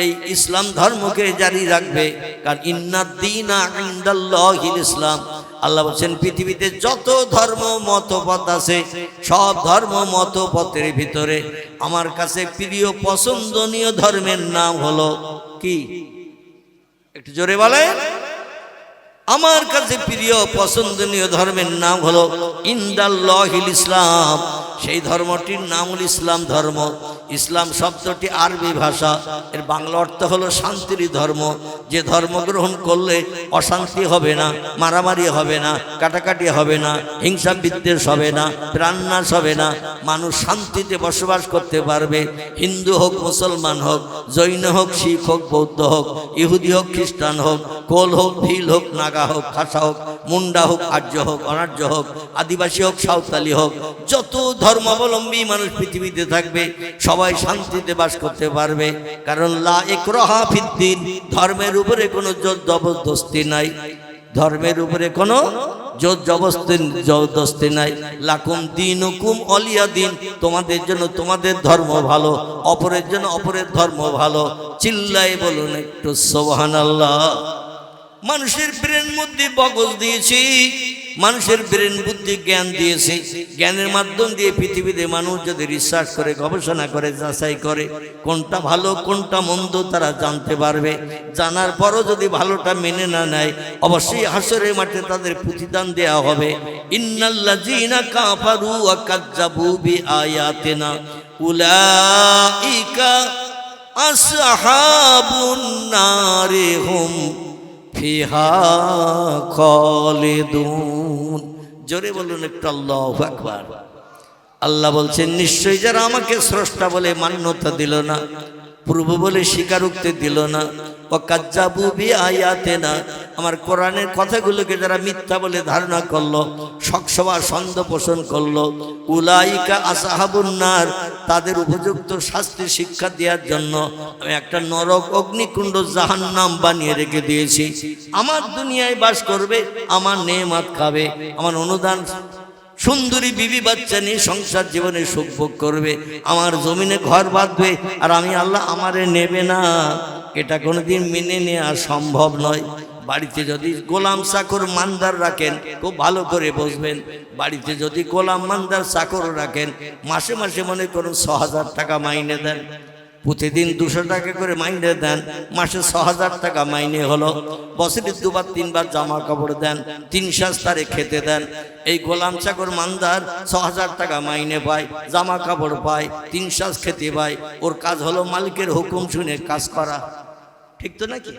এই ইসলাম ধর্মকে জারি রাখবে। কারণ ইন্নাদ-দীনা ইনদাল্লাহিল ইসলাম। আল্লাহ বলেন পৃথিবীতে যত ধর্ম মতপথ আছে, সব ধর্ম মতপথের ভিতরে আমার কাছে প্রিয় পছন্দনীয় ধর্মের নাম হলো কি? একটু জোরে বলেন। আমার কাছে প্রিয় পছন্দনীয় ধর্মের নাম হলো ইনদাল্লাহিল ইসলাম। সেই ধর্মটির নাম হল ইসলাম ধর্ম। ইসলাম শব্দটি আরবি ভাষা, এর বাংলা অর্থ হলো শান্তির ধর্ম। যে ধর্ম গ্রহণ করলে অশান্তি হবে না, মারামারি হবে না, কাটাকাটি হবে না, হিংসা বিদ্বেষ হবে না, প্রাণনাশ হবে না, মানুষ শান্তিতে বসবাস করতে পারবে। হিন্দু হোক, মুসলমান হোক, জৈন হোক, শিখ হোক, বৌদ্ধ হোক, ইহুদি হোক, খ্রিস্টান হোক, কোল হোক, ভিল হোক, নাগা হোক, খাসা হোক, মুন্ডা হোক, আর্য হোক, অনার্য হোক, আদিবাসী হোক, সাঁওতালি হোক, যত ধর্মাবলম্বী মানুষ পৃথিবীতে থাকবে সবাই শান্তিতে বাস করতে পারবে। কারণ লা ইকরাহা ফিদ্দিন, ধর্মের উপরে কোনো জোর জবরদস্তি নাই। ধর্মের উপরে কোনো জোর জবরদস্তি নাই। লাকুম দীনুকুম ওয়ালিয়া দিন, তোমাদের জন্য তোমাদের ধর্ম ভালো, অপরের জন্য অপরের ধর্ম ভালো। চিল্লায় বলুন একটু সুবহানাল্লাহ। মানুষের ব্রেন মধ্যে মগজ দিয়েছি, মানুষের ব্রেন বুদ্ধি জ্ঞান দিয়েছে। জ্ঞানের মাধ্যম দিয়ে পৃথিবীতে মানুষ যদি রিসার্চ করে, গবেষণা করে, যাচাই করে, কোনটা ভালো কোনটা মন্দ তারা জানতে পারবে। জানার পরও যদি ভালোটা মেনে না নেয়, অবশ্যই হাসরের মাঠে তাদের প্রতিদান দেয়া হবে। ইন্নাল্লাযীনা কাফারু ওয়া কাযযাবু বিআয়াতিনা উলাইকা আসহাবুন নারি হুম ফিহা খালিদুন। জোরে বলুন একটু আল্লাহু আকবার। আল্লাহ বলছেন, নিশ্চয়ই যারা আমাকে স্রষ্টা বলে মান্যতা দিল না, প্রভু বলে স্বীকারোক্তি দিল না, ও কাজ্জাবু বিআয়াতিনা, আমার কোরআনের কথাগুলোকে যারা মিথ্যা বলে ধারণা করলো, শকসভা সন্দেহ পোষণ করলো, উলাইকা আসহাবুন নার, তাদের উপযুক্ত শাস্তি শিক্ষা দেওয়ার জন্য আমি একটা নরক অগ্নিকুণ্ড জাহান্নাম বানিয়ে রেখে দিয়েছি। আমার দুনিয়ায় বাস করবে, আমার নেয়ামত খাবে, আমার অনুদান সুন্দরী বিবি বাচ্চা নিয়ে সংসার জীবনে সুখ ভোগ করবে, আমার জমিনে ঘর বাঁধবে, আর আমি আল্লাহ আমারে নেবে না, এটা কোনোদিন মেনে নেওয়া সম্ভব নয়। বাড়িতে যদি গোলাম চাকর মানদার রাখেন, খুব ভালো করে বুঝবেন, বাড়িতে যদি গোলাম মানদার চাকর রাখেন, মাসে মাসে মনে করুন ৬০০০ টাকা মাইনে দেন, প্রতিদিন ২০০ টাকা করে মাইনে দেন, মাসে ৬০০০ টাকা মাইনে হলো। বছরে ২বার ৩বার জামা কাপড় দেন, ৩ শাস্তারে খেতে দেন। এই গোলাম চাকর মানদার ৬০০০ টাকা মাইনে পায়, জামা কাপড় পায়, ৩ শাস খেতে পায়। ওর কাজ হলো মালিকের হুকুম শুনে কাজ করা, ঠিক তো নাকি?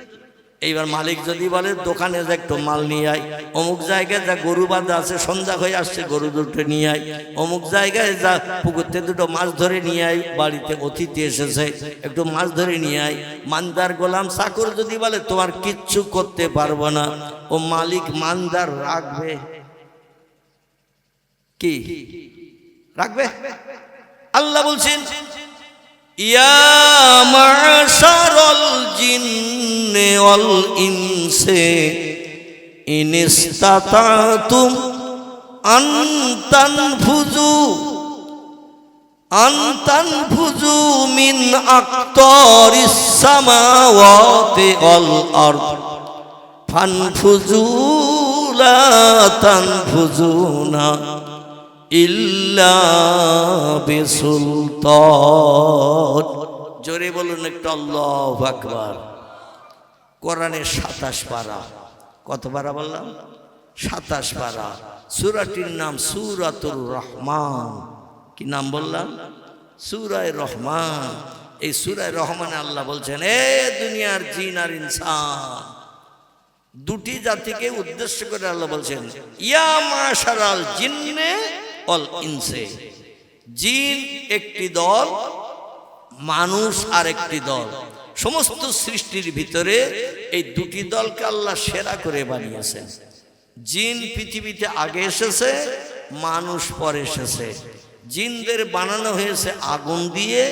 এইবার মালিক যদি বলে দোকানে যা একটু মাল নিয়ে আয়, অমুক জায়গায় যা গরু বাঁধা আছে সন্ধ্যা হয়ে আসছে গরু দুটো নিয়ে আয়, অমুক জায়গায় যা পুকুরতে দুটো মাছ ধরে নিয়ে আয়, বাড়িতে অতিথি এসেছে একটু মাছ ধরে নিয়ে আয়। মানদার গোলাম চাকর যদি বলে তোমার কিচ্ছু করতে পারবো না, ও মালিক মানদার রাখবে কি? রাখবে? আল্লাহ বলছেন, ইয়া মাশারাল জিন্নি ওয়াল ইনসি ইন ইসতাতাতুম আন তানফুযু মিন আকতারিস সামাওয়াতি ওয়াল আরদ ফানফুযু লা তানফুযুনা ইল্লা বিসুলতান। জোরে বলুন একটু আল্লাহু আকবার। কোরআনের ২৭ পারা, কত পারা বললাম? ২৭ পারা। সূরাটির নাম সূরাতুর রহমান। কি নাম বললাম? সূরায়ে রহমান। এই সূরায়ে রহমানে আল্লাহ বলছেন, এ দুনিয়ার জিন আর ইনসান, দুটি জাতিকে উদ্দেশ্য করে আল্লাহ বলছেন, ইয়া মাশারাল জিন্নে ওয়াল ইনসি, জিন একটি দল, মানুষ আর একটি দল। সমস্ত সৃষ্টির ভিতরে এই দুটি দলকে আল্লাহ সেরা করে বানিয়েছেন। জিন পৃথিবীতে আগে এসেছে, মানুষ পরে এসেছে। জিনদের বানানো হয়েছে আগুন দিয়ে,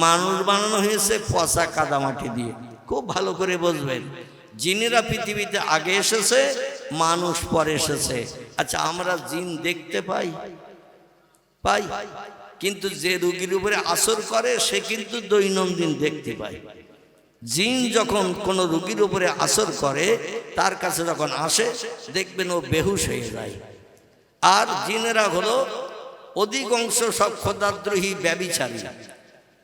মানুষ বানানো হয়েছে পচা কাদামাটি দিয়ে। খুব ভালো করে বুঝবেন, জিনেরা পৃথিবীতে আগে এসেছে, মানুষ পরে এসেছে। আচ্ছা, আমরা জিন দেখতে পাই? কিন্তু যে রোগীর উপরে আসর করে সে কিন্তু দৈনন্দিন দেখতে পায়। জিন যখন কোনো রোগীর উপরে আসর করে, তার কাছে যখন আসে দেখবেন ও বেহুশ হয়ে যায়। আর জিনেরা হলো অধিকাংশ সব খোদাদ্রোহী ব্যভিচারী।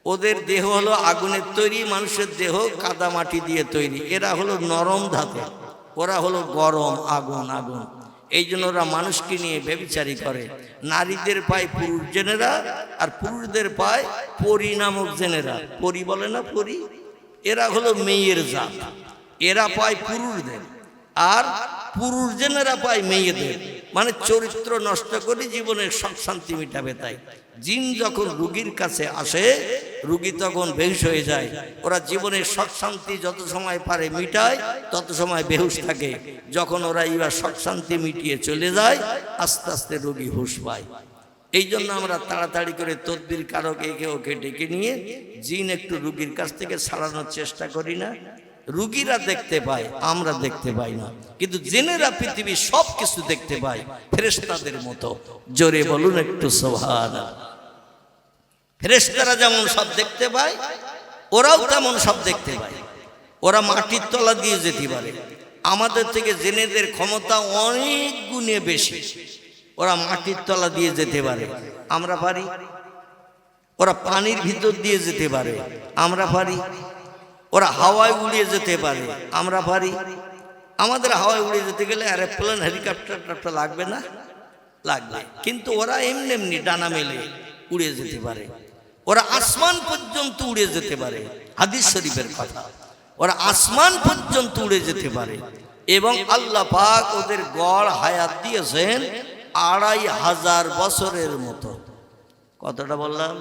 ওদের দেহ হলো আগুনের তৈরি, মানুষের দেহ কাদা মাটি দিয়ে তৈরি। এরা হলো নরম ধাতু, ওরা হলো গরম আগুন আগুন। এই জন্য ওরা মানুষকে নিয়ে ব্যভিচারী করে। নারীদের পায় পুরুষ জেনেরা, আর পুরুষদের পায় পরী নামক জেনেরা। পরী বলে না, পরী, এরা হলো মেয়ের জাত। এরা পায় পুরুষদের, আর পুরুষ জেনেরা পায় মেয়েদের। মানে চরিত্র নষ্ট করে জীবনের সব শান্তি মিটাবে। তাই জিন যখন রুগীর কাছে আসে, রুগী তখন বেহুশ হয়ে যায়। ওরা জীবনের সব শান্তি যত সময় পারে মিটায়, তত সময় বেহুশ থাকে। যখন ওরা এবার সব শান্তি মিটিয়ে চলে যায়, আস্তে আস্তে রুগী হুঁশ পায়। এই জন্য আমরা তাড়াতাড়ি করে তদবির কারক একে ওকে ডেকে নিয়ে জিন একটু রুগীর কাছ থেকে ছাড়ানোর চেষ্টা করি না। রুগীরা দেখতে পায়, আমরা দেখতে পাই না, কিন্তু জিনেরা পৃথিবীর সব কিছু দেখতে পায় ফেরেশতাদের মতো। জোরে বলুন একটু সুবহানাল্লাহ। ফেরেশতারা যেমন সব দেখতে পায়, ওরাও তেমন সব দেখতে পায়। ওরা মাটির তলা দিয়ে যেতে পারে। আমাদের থেকে জেনেদের ক্ষমতা অনেক গুণে বেশি। ওরা মাটির তলা দিয়ে যেতে পারে, আমরা পারি। ওরা পানির ভিতর দিয়ে যেতে পারে, আমরা পারি। ওরা হাওয়ায় উড়িয়ে যেতে পারে, আমরা পারি। আমাদের হাওয়ায় উড়িয়ে যেতে গেলে এরোপ্লেন হেলিকপ্টার লাগবে না? লাগবে। কিন্তু ওরা এমনি এমনি ডানা মেলে উড়ে যেতে পারে। ওরা আসমান পর্যন্ত উড়ে যেতে পারে, হাদিস শরীফের কথা। ওরা আসমান পর্যন্ত উড়ে যেতে পারে। এবং আল্লাহ পাক ওদের গড় হায়াত দিয়েছেন 2500 বছরের মতো। কতটা বললাম?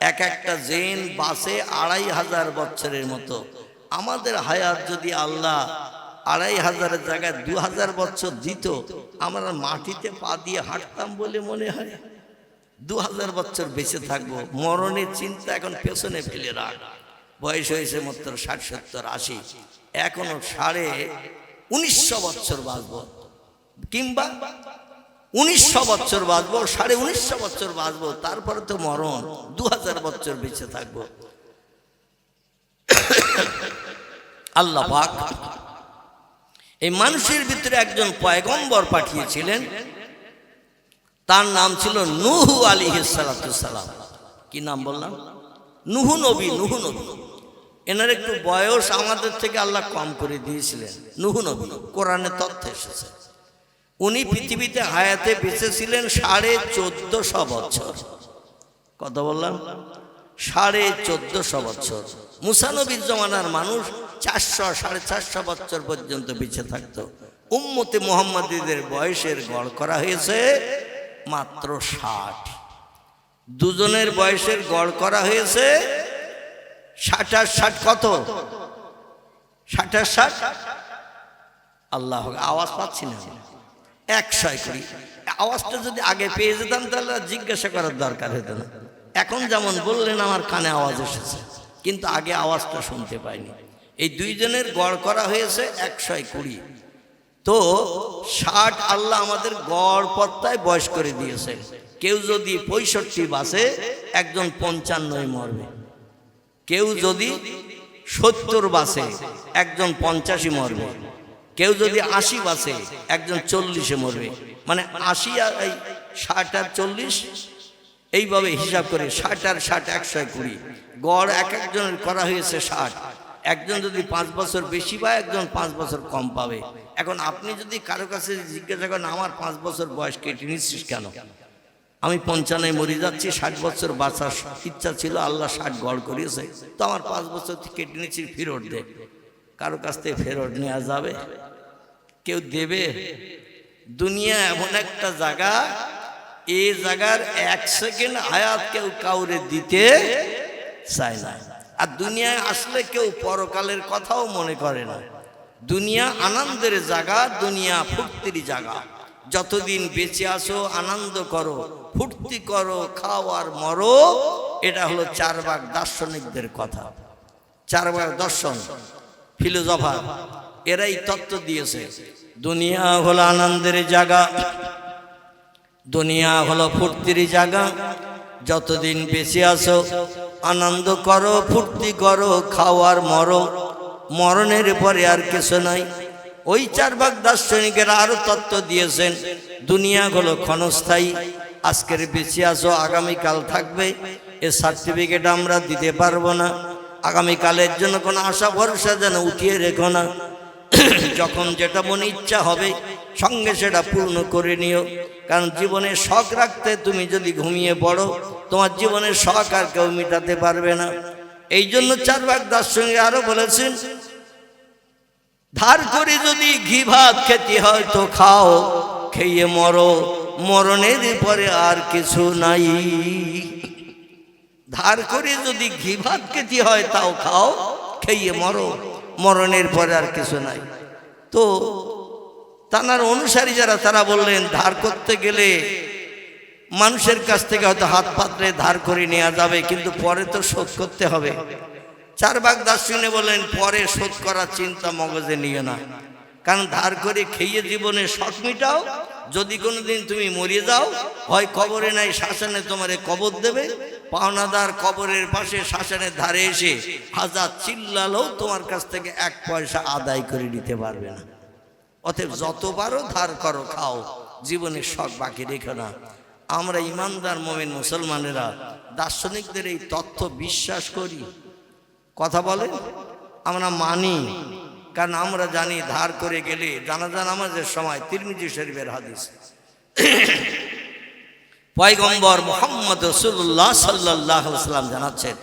এক একটা জিন বাসে 2500 বছরের মতো। আমাদের হায়াত যদি আল্লাহ 2500-এর জায়গায় 2000 বছর দিত, আমরা মাটিতে পা দিয়ে হাঁটতাম বলে মনে হয়। 2000 বছর বেঁচে থাকবো। মরণের চিন্তা এখন পেছনে ফেলে রাখ। বয়স হয়েছে মাত্র 60, 70, 80। এখনো 1950 বছর বাঁচবো, কিংবা 1900 বছর বাঁচবো, 1950 বছর বাঁচবো। তারপরে তো মরণ। 2000 বছর বেঁচে থাকবো। আল্লাহ পাক এই মানুষের ভিতরে একজন পয়গম্বর পাঠিয়েছিলেন। তার নাম ছিল নূহ আলাইহিস সালাতু সালাম। কি নাম বললাম? নূহ নবী। নূহ নবী, এনার একটু বয়স আমাদের থেকে আল্লাহ কম করে দিয়েছিলেন। নূহ নবী, কোরআনে তথ্য এসেছে। উনি পৃথিবীতে হায়াতে বেঁচে ছিলেন 1450 বছর। কত বললাম? 1450 বছর। মুসা নবীর জমানার মানুষ 400, 450 বছর পর্যন্ত বেঁচে থাকতো। উম্মতে মুহাম্মাদীদের বয়সের গড় করা হয়েছে মাত্র 60। দুজনের বয়সের গড় করা হয়েছে 60 আর 60 কত? 60 আর 60। আল্লাহ, আওয়াজ পাচ্ছি না। 100 করি। আওয়াজটা যদি আগে পেয়ে যেতাম তাহলে জিজ্ঞাসা করার দরকার হতো না। এখন যেমন বললেন আমার কানে আওয়াজ এসেছে, কিন্তু আগে আওয়াজটা শুনতে পাইনি। এই দুইজনের গড় করা হয়েছে 120। তো 60 আল্লাহ আমাদের গড় পত্তায় বয়স করে দিয়েছে। কেউ যদি 65 বাসে, একজন 55 মরবে। কেউ যদি 70 বাসে, একজন 85 মরবে। কেউ যদি 80 বাসে, একজন 40 মরবে। মানে 80 আর 60 আর 40 এইভাবে হিসাব করে 60 আর 60 120। গড় এক একজনের করা হয়েছে 60। একজন যদি 5 বছর বেশি পায়, একজন 5 বছর কম পাবে। এখন আপনি যদি কারো কাছে জিজ্ঞাসা করেন আমার 5 বছর বয়স কেটে নিচ্ছিস কেন? আমি 55 মরে যাচ্ছি, 60 বছর বাঁচার ইচ্ছা ছিল, আল্লাহ 60 গড় করিয়েছে, তো আমার 5 বছর কেটে নিচ্ছি, ফেরত দে। কারো কাছ থেকে ফেরত নেওয়া যাবে? কেউ দেবে? দুনিয়া এমন একটা জায়গা, এই জায়গার 1 সেকেন্ড হায়াত কেউ কাউরে দিতে চায় না। আর দুনিয়ায় আসলে কেউ পরকালের কথাও মনে করে না। দুনিয়া আনন্দের জায়গা, দুনিয়া ফুর্তির জায়গা। যতদিন বেঁচে আসো আনন্দ করো, ফুর্তি করো, খাও আর মরো। এটা হলো 4 ভাগ দার্শনিকদের কথা। 4 ভাগ দর্শন, ফিলোসফার, এরাই তত্ত্ব দিয়েছে। দুনিয়া হলো আনন্দের জায়গা, দুনিয়া হলো ফুর্তির জায়গা। যতদিন বেঁচে আসো আনন্দ করো, ফুর্তি করো, খাও আর মরো। মরণের পরে আর কিছু নাই। ওই 4 ভাগ দার্শনিকেরা আরো তত্ত্ব দিয়েছেন। দুনিয়া হলো ক্ষণস্থায়ী। আজকের বেঁচে আসো, আগামীকাল থাকবে, এ সার্টিফিকেট আমরা দিতে পারবো না। আগামীকালের জন্য কোনো আশা ভরসা যেন উঠিয়ে রেখো না। যখন যেটা মনে ইচ্ছা হবে সঙ্গে সেটা পূর্ণ করে নিও, কারণ জীবনে শখ রাখতে তুমি যদি ঘুমিয়ে পড়ো তোমার জীবনের শখ আর কেউ মিটাতে পারবে না। এই জন্য চারবাক দার্শনিক আরো বলেছেন, ধার করে যদি ঘি ভাত খেতে হয় তো খাও, খেয়ে মরো, মরণের পরে আর কিছু নাই। ধার করে যদি ঘি ভাত খেতে হয় তাও খাও, খেয়ে মরো, মরণের পরে আর কিছু নাই। তো তানার অনুসারী যারা তারা বললেন ধার করতে গেলে মানুষের কাছ থেকে হয়তো হাত পাতলে ধার করে নেওয়া যাবে, কিন্তু পরে তো শোধ করতে হবে। চারবাক দার্শনিক বললেন পরে শোধ করার চিন্তা মগজে নিয়ে না, কারণ ধার করে খেয়ে জীবনে শখ মিটাও, যদি কোনোদিন তুমি মরে যাও হয় কবরে নাই শ্মশানে তোমারে কবর দেবে, পাওনাদার কবরের পাশে শ্মশানের ধারে এসে হাজার চিল্লালেও তোমার কাছ থেকে এক পয়সা আদায় করে নিতে পারবে না। অতএব যত পারো ধার করো, খাও, জীবনের শখ বাকি রেখো না। আমরা ইমানদার মুমিন মুসলমানেরা দার্শনিকদের এই তথ্য বিশ্বাস করি, কথা বলে আমরা মানি, কারণ আমরা জানি ধার করে গেলে জানাজা নামাজের সময় তিরমিজি শরীফের হাদিস পয়গম্বর মুহাম্মদ রাসূলুল্লাহ সাল্লাল্লাহু আলাইহি ওয়াসাল্লাম জানাচ্ছেন,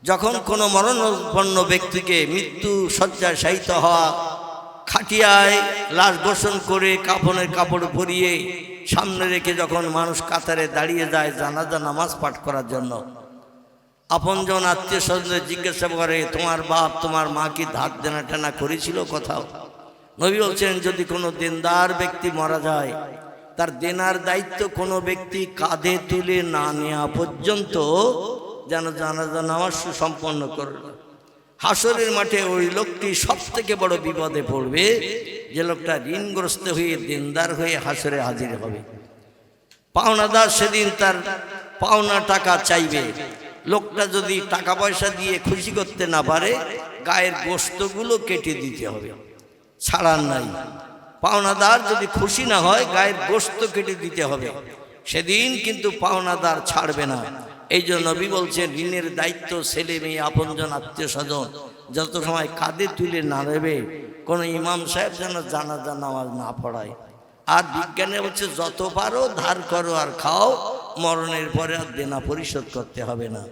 যখন কোনো মরণাপন্ন ব্যক্তিকে মৃত্যু শয্যায় শায়িত হওয়া খাটিয়ায় লাশ গোসল করে কাফনের কাপড় পরিয়ে সামনে রেখে যখন মানুষ কাতারে দাঁড়িয়ে যায় জানাজা নামাজ পাঠ করার জন্য, আপনজন আত্মীয় স্বজনদের জিজ্ঞাসা করে তোমার বাপ তোমার মা কি ধার দেনা টেনা করেছিল কোথাও? নবী বলছেন যদি কোনো দেনদার ব্যক্তি মারা যায় তার দেনার দায়িত্ব কোনো ব্যক্তি কাঁধে তুলে না নেওয়া পর্যন্ত যেন জানাজা নামাজ সুসম্পন্ন করল। হাসরের মাঠে ওই লোকটি সব থেকে বড় বিপদে পড়বে যে লোকটা ঋণগ্রস্ত হয়ে দেনদার হয়ে হাসরে হাজির হবে। পাওনাদার সেদিন তার পাওনা টাকা চাইবে, লোকটা যদি টাকা পয়সা দিয়ে খুশি করতে না পারে গায়ের গোশতগুলো কেটে দিতে হবে, ছাড়ার নাই। পাওনাদার যদি খুশি না হয় গায়ের গোশত কেটে দিতে হবে, সেদিন কিন্তু পাওনাদার ছাড়বে না। এই জন্য নবী বলছেন ঋণের দায়িত্ব ছেলে মেয়ে আপনজন আত্মীয় স্বজন যত সময় কাঁধে তুলে না নেবে কোনো ইমাম সাহেব যেন জানাজা নামাজ না পড়ায়। আর বিজ্ঞানে বলছে যত পারো ধার করো আর খাও, মরণের পরে আর দেনা পরিশোধ করতে হবে না।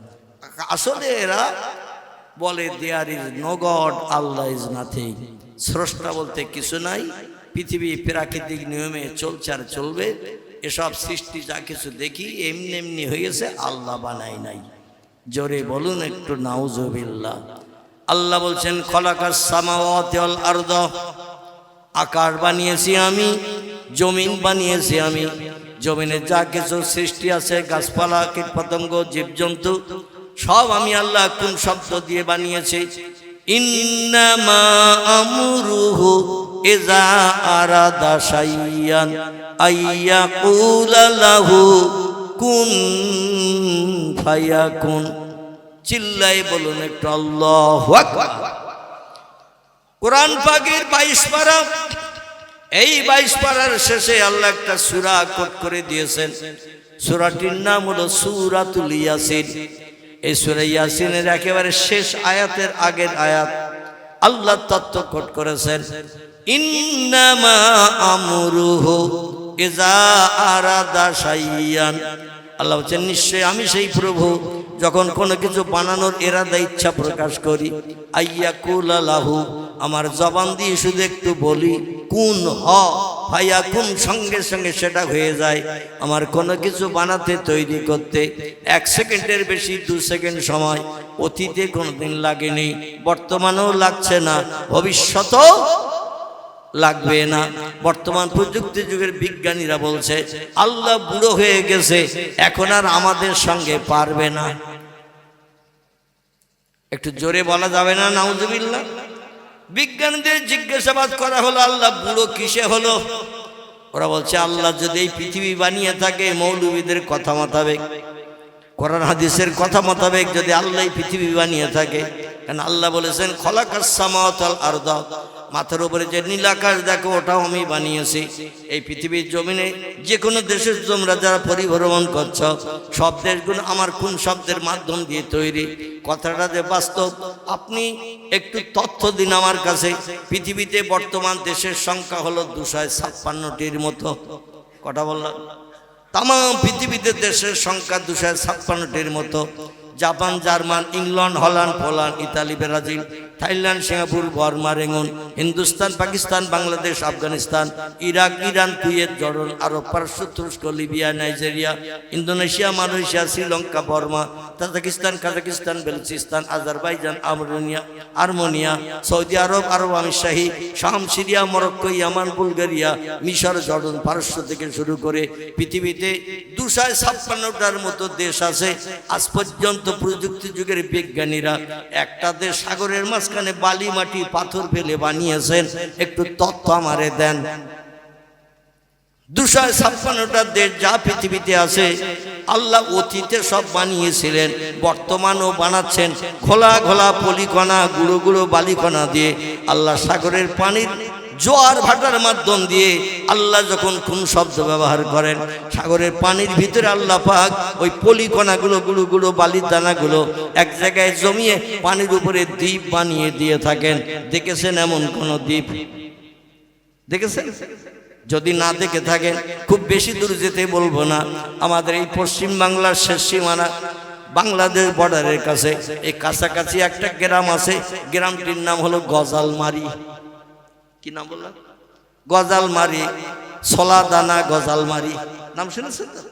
আসলে এরা বলে there is no God, Allah is nothing, স্রষ্টা বলতে কিছু নাই, পৃথিবী প্রাকৃতিক নিয়মে চলছে আর চলবে, এসব সৃষ্টি যা কিছু দেখি এমনি এমনি হয়েছে, আল্লাহ বানাই নাই। জোরে বলুন একটু নাউজুবিল্লাহ। আল্লাহ বলছেন খলাকাস সামাওয়াতি ওয়াল আরদ, আকাশ বানিয়েছি আমি, জমিন বানিয়েছি আমি, জমিনে যা কিছু সৃষ্টি আছে গাছপালা কীটপতঙ্গ জীবজন্তু সব আমি আল্লাহ কোন শব্দ দিয়ে বানিয়েছি? ইন্নামা আমরুহু ইযা আরাদা শাইয়ান আইয়াকুলা লাহু কুন ফায়াকুন। চিল্লাই বলুন একটু আল্লাহু আকবার। কোরআন পাকের 22 পারা, এই 22 পারার শেষে আল্লাহ একটা সূরা কোট করে দিয়েছেন। সূরাটির নাম হলো সূরাতুল ইয়াসিন। এই সূরা ইয়াসিনের একেবারে শেষ আয়াতের আগের আয়াত আল্লাহ তত্ত্ব কোট করেছেন ইন্নামা আমরুহু ইযা আরাদা শাইয়ান। আল্লাহ বলেন নিশ্চয় আমি সেই প্রভু যখন কোনো কিছু বানানোর ইরাদা ইচ্ছা প্রকাশ করি, আইয়াকুলা লাহু আমার জবান দিয়ে শুধু একটু বলি কুন হ ফায়াকুন, সঙ্গে সঙ্গে সেটা হয়ে যায়। আমার কোনো কিছু বানাতে তৈরি করতে 1 সেকেন্ডের বেশি 2 সেকেন্ড সময় অতীতে কোনোদিন লাগেনি, বর্তমানেও লাগছে না, ভবিষ্যতেও লাগবে না। বর্তমান প্রযুক্তি যুগের বিজ্ঞানীরা বলছে আল্লাহ বুড়ো হয়ে গেছে, এখন আর আমাদের সঙ্গে পারবে না। একটু জোরে বলা যাবে না নাউজুবিল্লাহ? বিজ্ঞানীদের জিজ্ঞাসাবাদ করা হলো আল্লাহ বুড়ো কিসে হলো? ওরা বলছে আল্লাহ যদি এই পৃথিবী বানিয়ে থাকে মৌলবীদের কথা মোতাবেক, কোরআন হাদিসের কথা মোতাবেক যদি আল্লাহ এই পৃথিবী বানিয়ে থাকে কারণ আল্লাহ বলেছেন খলাকাস সামাওয়াতি ওয়াল আরদা, মাথার উপরে যে নীল আকাশ দেখো ওটাও আমি বানিয়েছি। এই পৃথিবীর জমিনে যে কোনো দেশের তোমরা যারা পরিভ্রমণ করছ, সব দেশগুলো আমার কোন শব্দের মাধ্যম দিয়ে তৈরি? কথাটা যে বাস্তব, আপনি একটু তথ্য দিন আমার কাছে। পৃথিবীতে বর্তমান দেশের সংখ্যা হলো 256টির মতো। কথা বললাম, তাম পৃথিবীতে দেশের সংখ্যা 256টির মতো। Japan, German, England, Holland, Poland, Italy, Brazil, Thailand, Singapore, Burma, Rangoon, Hindustan, Pakistan, Bangladesh, Afghanistan, Iraq, Iran, Kuwait, Jordan, Arab, পারস্য, তুরস্ক, Libya, Nigeria, Indonesia, Malaysia, Sri Lanka, Burma, Tajikistan, Kazakhstan, Balochistan, Azerbaijan, Armenia, Saudi Arab, Arab আমিরশাহী, শাম, সিরিয়া, মরক্কো, ইয়ামান, বুলগেরিয়া, মিশর, জর্ডান, পারস্য থেকে শুরু করে পৃথিবীতে 256টার মতো দেশ আছে। আজ পর্যন্ত প্রযুক্তি যুগের বিজ্ঞানীরা একটা দেশ সাগরের মাঝখানে বালি, মাটি, পাথর ফেলে বানিয়েছেন। একটু তথ্য আমারে দেন। 256টা দেশ যা পৃথিবীতে আছে, আল্লাহ অতীতে সব বানিয়েছিলেন, বর্তমানও বানাচ্ছেন। ঘোলা ঘোলা পলিকণা, গুঁড়ো গুঁড়ো বালিকণা দিয়ে আল্লাহ সাগরের পানির জোয়ার ভাটার মাধ্যম দিয়ে আল্লাহ যখন কোন শব্দ ব্যবহার করেন, সাগরের পানির ভিতরে আল্লাহ পাক ওই পলিকণাগুলো, গুঁড়ো গুঁড়ো বালির দানাগুলো এক জায়গায় জমিয়ে পানির উপরে দ্বীপ বানিয়ে দিয়ে থাকেন। দেখেছেন এমন কোন দ্বীপ? দেখেছেন? যদি না দেখে থাকেন, খুব বেশি দূর যেতে বলবো না, আমাদের এই পশ্চিম বাংলার শেষ সীমানা বাংলাদেশ বর্ডারের কাছে এই কাছাকাছি একটা গ্রাম আছে। গ্রামটির নাম হলো গজালমারি। কি নাম বললাম? গজালমারি, সলাদানা গজালমারি, নাম শুনেছেন তো?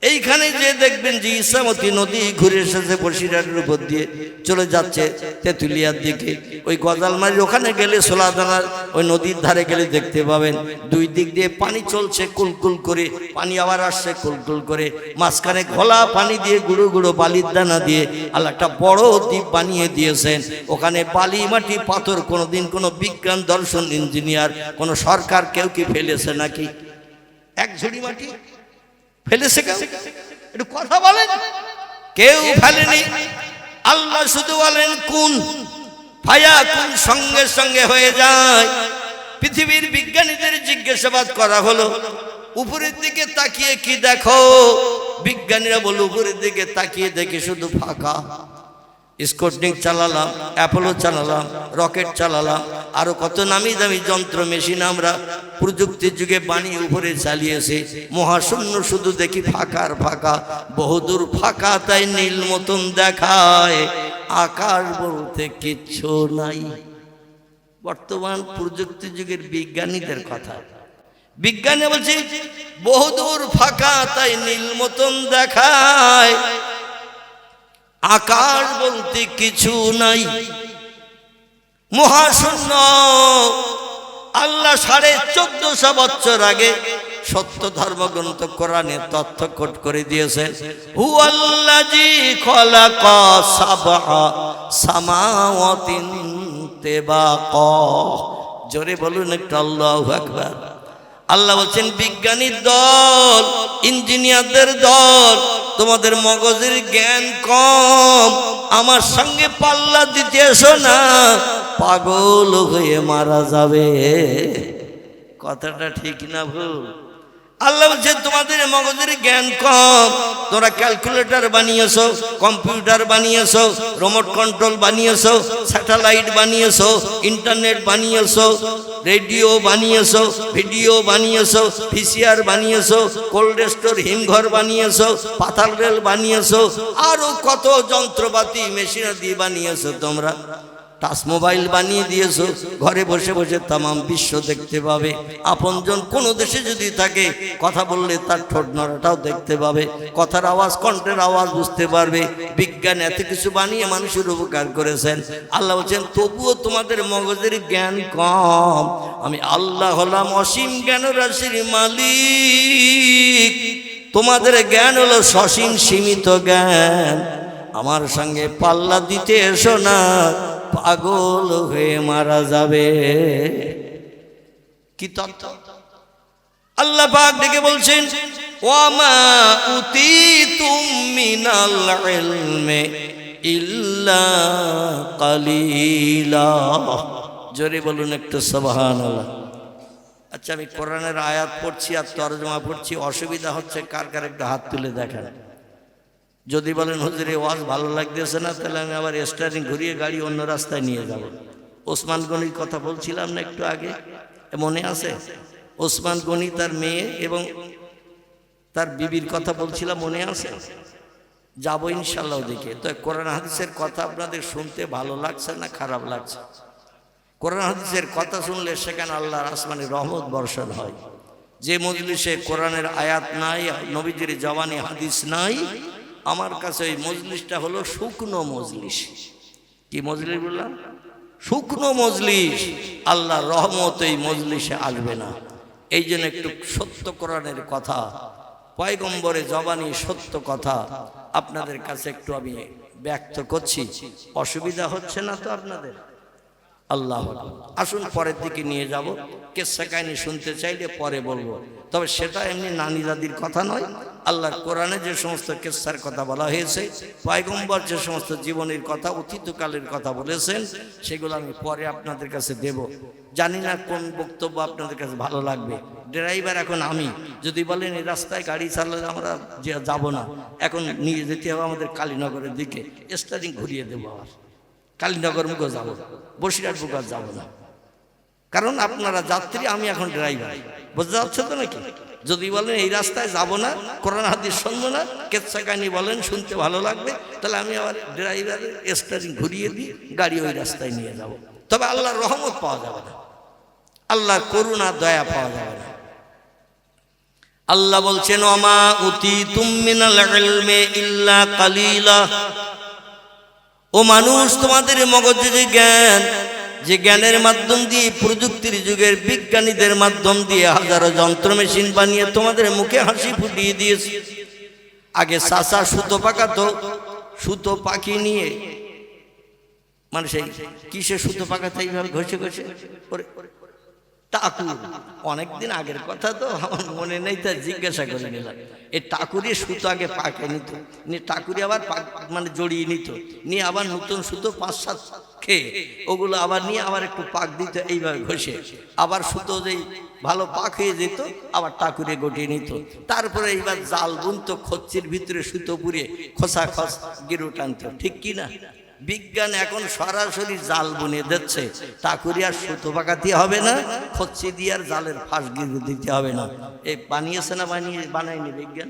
এইখানে যে দেখবেন যে ইসামতি নদী ঘুরে এসেছে বসিরহাটের উপর দিয়ে চলে যাচ্ছে তেঁতুলিয়ার দিকে। ওই গজালমারির ওখানে গেলে, সোলাদানার ওই নদীর ধারে গেলে দেখতে পাবেন দুই দিক দিয়ে পানি চলছে কুলকুল করে, পানি আবার আসছে কুলকুল করে, মাঝখানে ঘোলা পানি দিয়ে গুঁড়ো গুঁড়ো বালির দানা দিয়ে আল্লাহ একটা বড় দ্বীপ বানিয়ে দিয়েছেন। ওখানে বালি, মাটি, পাথর কোনোদিন কোনো বিজ্ঞান, দর্শন, ইঞ্জিনিয়ার, কোনো সরকার কেউ কি ফেলেছে নাকি? এক ঝুড়ি মাটি ফেলেছে কেউ? একটু কথা বলেন। কেউ ফেলেনি। আল্লাহ শুধু বলেন কুন ফায়াকুন, সঙ্গে সঙ্গে হয়ে যায়। পৃথিবীর বিজ্ঞানীদের জিজ্ঞাসাবাদ করা হলো, উপরের দিকে তাকিয়ে কি দেখো? বিজ্ঞানীরা বলল, উপরের দিকে তাকিয়ে দেখে শুধু ফাঁকা। স্কুটনিক চালালাম, অ্যাপোলো চালালাম, রকেট চালালাম, আরো কত নামি দামি যন্ত্র মেশিন আমরা প্রযুক্তির যুগে বানিয়ে উপরে চালিয়েছি। মহাশূন্য শুধু দেখি ফাঁকা আর ফাঁকা, বহুদূর ফাঁকা, তাই নীল মতন দেখায়, আকাশ বলতে কিচ্ছু নাই। বর্তমান প্রযুক্তি যুগের বিজ্ঞানীদের কথা। বিজ্ঞানী বলছে বহুদূর ফাঁকা, তাই নীল মতন দেখায়, আকাশ বলতে কিছু নাই, মহাশূন্য। আল্লাহ 1450 বছর আগে সত্য ধর্মগ্রন্থ কোরআনে তথ্য কোট করে দিয়েছেন। হুয়াল্লাযী খালাকা সাবআ সামাওয়াতিন তিবাকা। জোরে বলুন একটু আল্লাহু আকবার। আল্লাহ বলছেন, বিজ্ঞানীর দল, ইঞ্জিনিয়ারদের দল, তোমাদের মগজের জ্ঞান কম, আমার সঙ্গে পাল্লা দিতে এসো না, পাগল হয়ে মারা যাবে। কথাটা ঠিক না ভুল? আল্লাহ বলছেন তোমাদের মগজের জ্ঞান কম, তোমরা ক্যালকুলেটর বানিয়েছো, কম্পিউটার বানিয়েছো, রিমোট কন্ট্রোল বানিয়েছো, স্যাটেলাইট বানিয়েছো, ইন্টারনেট বানিয়েছো, রেডিও বানিয়েছো, ভিডিও বানিয়েছো, ভিসিআর বানিয়েছো, কোল্ড স্টোর হিমঘর বানিয়েছো, পাতাল রেল বানিয়েছো, আরো কত যন্ত্রপাতি মেশিনারি বানিয়েছো। তোমরা টাচ মোবাইল বানিয়ে দিয়েছো, ঘরে বসে বসে তামাম বিশ্ব দেখতে পাবে। আপনজন কোনো দেশে যদি থাকে, কথা বললে তার ঠোঁট নড়াটাও দেখতে পাবে, কথার আওয়াজ, কণ্ঠের আওয়াজ বুঝতে পারবে। বিজ্ঞান এত কিছু বানিয়ে মানুষের উপকার করেছেন। আল্লাহ বলছেন তবুও তোমাদের মগজের জ্ঞান কম। আমি আল্লাহ হলাম অসীম জ্ঞান রাশির মালিক, তোমাদের জ্ঞান হলো সসীম সীমিত জ্ঞান। আমার সঙ্গে পাল্লা দিতে এসো না, পাগল হয়ে মারা যাবে। কি তত্ত্ব আল্লাহ পাক ডেকে বলছেন, ওয়ামা উতিতুম মিনাল ইলমি ইল্লা কালিলা। জোরে বলুন একটু সুবহানাল্লাহ। আচ্ছা, আমি কোরআনের আয়াত পড়ছি আর তরজমা পড়ছি, অসুবিধা হচ্ছে কার কার একটু হাত তুলে দেখান। যদি বলেন হুজুর এই ওয়াজ ভালো লাগতেছে না, তাহলে আমি আবার স্টারিং ঘুরিয়ে গাড়ি অন্য রাস্তায় নিয়ে যাব। ওসমান গনির কথা বলছিলাম না একটু আগে, মনে আছে? ওসমান গনি তার মেয়ে এবং তার বিবির কথা বলছিলাম, মনে আছে? যাবো ইনশাল্লাহ ওদিকে। তো কোরআন হাদিসের কথা আপনাদের শুনতে ভালো লাগছে না খারাপ লাগছে? কোরআন হাদিসের কথা শুনলে সেখানে আল্লাহর আসমানে রহমত বর্ষণ হয়। যে মজলিসে কোরআনের আয়াত নাই, নবীজির জবানি হাদিস নাই, আমার কাছে ওই মজলিসটা হলো শুকনো মজলিস। কি মজলিস বললাম? শুকনো মজলিস। আল্লাহর রহমত এই মজলিসে আসবে না। এই জন্য একটু সত্য কোরআনের কথা, পয়গম্বরের জবানি সত্য কথা আপনাদের কাছে একটু আমি ব্যক্ত করছি। অসুবিধা হচ্ছে না তো আপনাদের? আল্লাহ আসুন পরের দিকে নিয়ে যাব। কিসসা কাহিনী শুনতে চাইলে পরে বলবো, তবে সেটা এমনি নানি দাদির কথা নয়। আল্লাহর কোরআনে যে সমস্ত কিসসার কথা বলা হয়েছে, পয়গম্বর যে সমস্ত জীবনের কথা, অতীতকালের কথা বলেছেন, সেগুলো আমি পরে আপনাদের কাছে দেব। জানি না কোন বক্তব্য আপনাদের কাছে ভালো লাগবে। ড্রাইভার এখন আমি, যদি বলেন এই রাস্তায় গাড়ি চালালে আমরা যাব না, এখন নিয়ে যেতে হবে আমাদের কালীনগরের দিকে, স্টারিং ঘুরিয়ে দেবো, আবার কালীনগর মুখে যাবো, বসিরহাট বুকার যাব না। কারণ আপনারা যাত্রী, আমি এখন ড্রাইভার। বুঝতে পারছো তো নাকি? যদি বলেন এই রাস্তায় যাব না, কোরআন হাদিস শুনবো না, কিসসা কাহিনী বলেন শুনতে ভালো লাগবে, তাহলে আমি আবার ড্রাইভারের স্টারিং ঘুরিয়ে দিয়ে গাড়ি ওই রাস্তায় নিয়ে যাব। তবে আল্লাহর রহমত পাওয়া যাবে না, আল্লাহর করুণা দয়া পাওয়া যাবে না। আল্লাহ বলছেন ওমা উতিতুম মিনাল ইলমি ইল্লা কালিলা। ও মানুষ, তোমাদের মগজে যে জ্ঞান, যে জ্ঞানের মাধ্যম দিয়ে প্রযুক্তির যুগের বিজ্ঞানীদের মাধ্যম দিয়ে হাজারো যন্ত্র মেশিন বানিয়ে তোমাদের মুখে হাসি ফুটিয়ে দিয়েছে। আগে চাষা সুতো পাকাতো, সুতো পাখি নিয়ে, মানে সেই কিসে সুতো পাকাতে এইভাবে ঘষে ঘষে টাকুর, অনেকদিন আগের কথা তো আমার মনে নেই, তা জিজ্ঞাসা করে নিলাম। এই টাকুরি সুতো আগে পাকে নিত, নিয়ে টাকুরি আবার মানে জড়িয়ে নিত, নিয়ে আবার নতুন সুতো 5-7 খেয়ে ওগুলো আবার নিয়ে আবার একটু পাক দিত, এইভাবে ঘষে আবার সুতো যেই ভালো পাক হয়ে যেত আবার টাকুরে গটিয়ে নিত। তারপরে এইবার জাল বুনতো, খচ্চির ভিতরে সুতো পুড়িয়ে খোসা খস গিরু টানত। ঠিক কি না? বিজ্ঞান এখন সরাসরি জাল বুনে দিচ্ছে, টাকুরি আর সুতো পাকাতে হবে না, খচ্চি দিয়ে আর জালের ফাঁস গিরু দিতে হবে না। এই বানিয়েছে না বানায়নি বিজ্ঞান?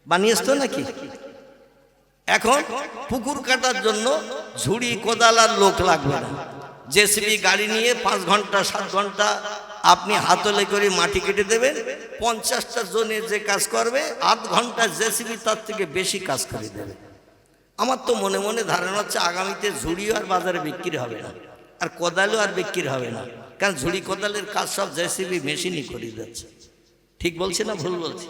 বানিয়েছ তো নাকি? এখন পুকুর কাটার জন্য ঝুড়ি কোদাল আর লোক লাগবে না, জেসিবি গাড়ি নিয়ে 5 ঘন্টা 7 ঘন্টা আপনি হাতলে করে মাটি কেটে দেবেন, 50টা জনের যে কাজ করবে 8 ঘন্টা জেসিবি তার থেকে বেশি কাজ করে দেবে। আমার তো মনে মনে ধারণা হচ্ছে আগামীতে ঝুড়িও আর বাজারে বিক্রি হবে না, আর কোদালও আর বিক্রি হবে না, কারণ ঝুড়ি কোদালের কাজ সব জেসিবি মেশিনই করে দিচ্ছে। ঠিক বলছি না ভুল বলছি?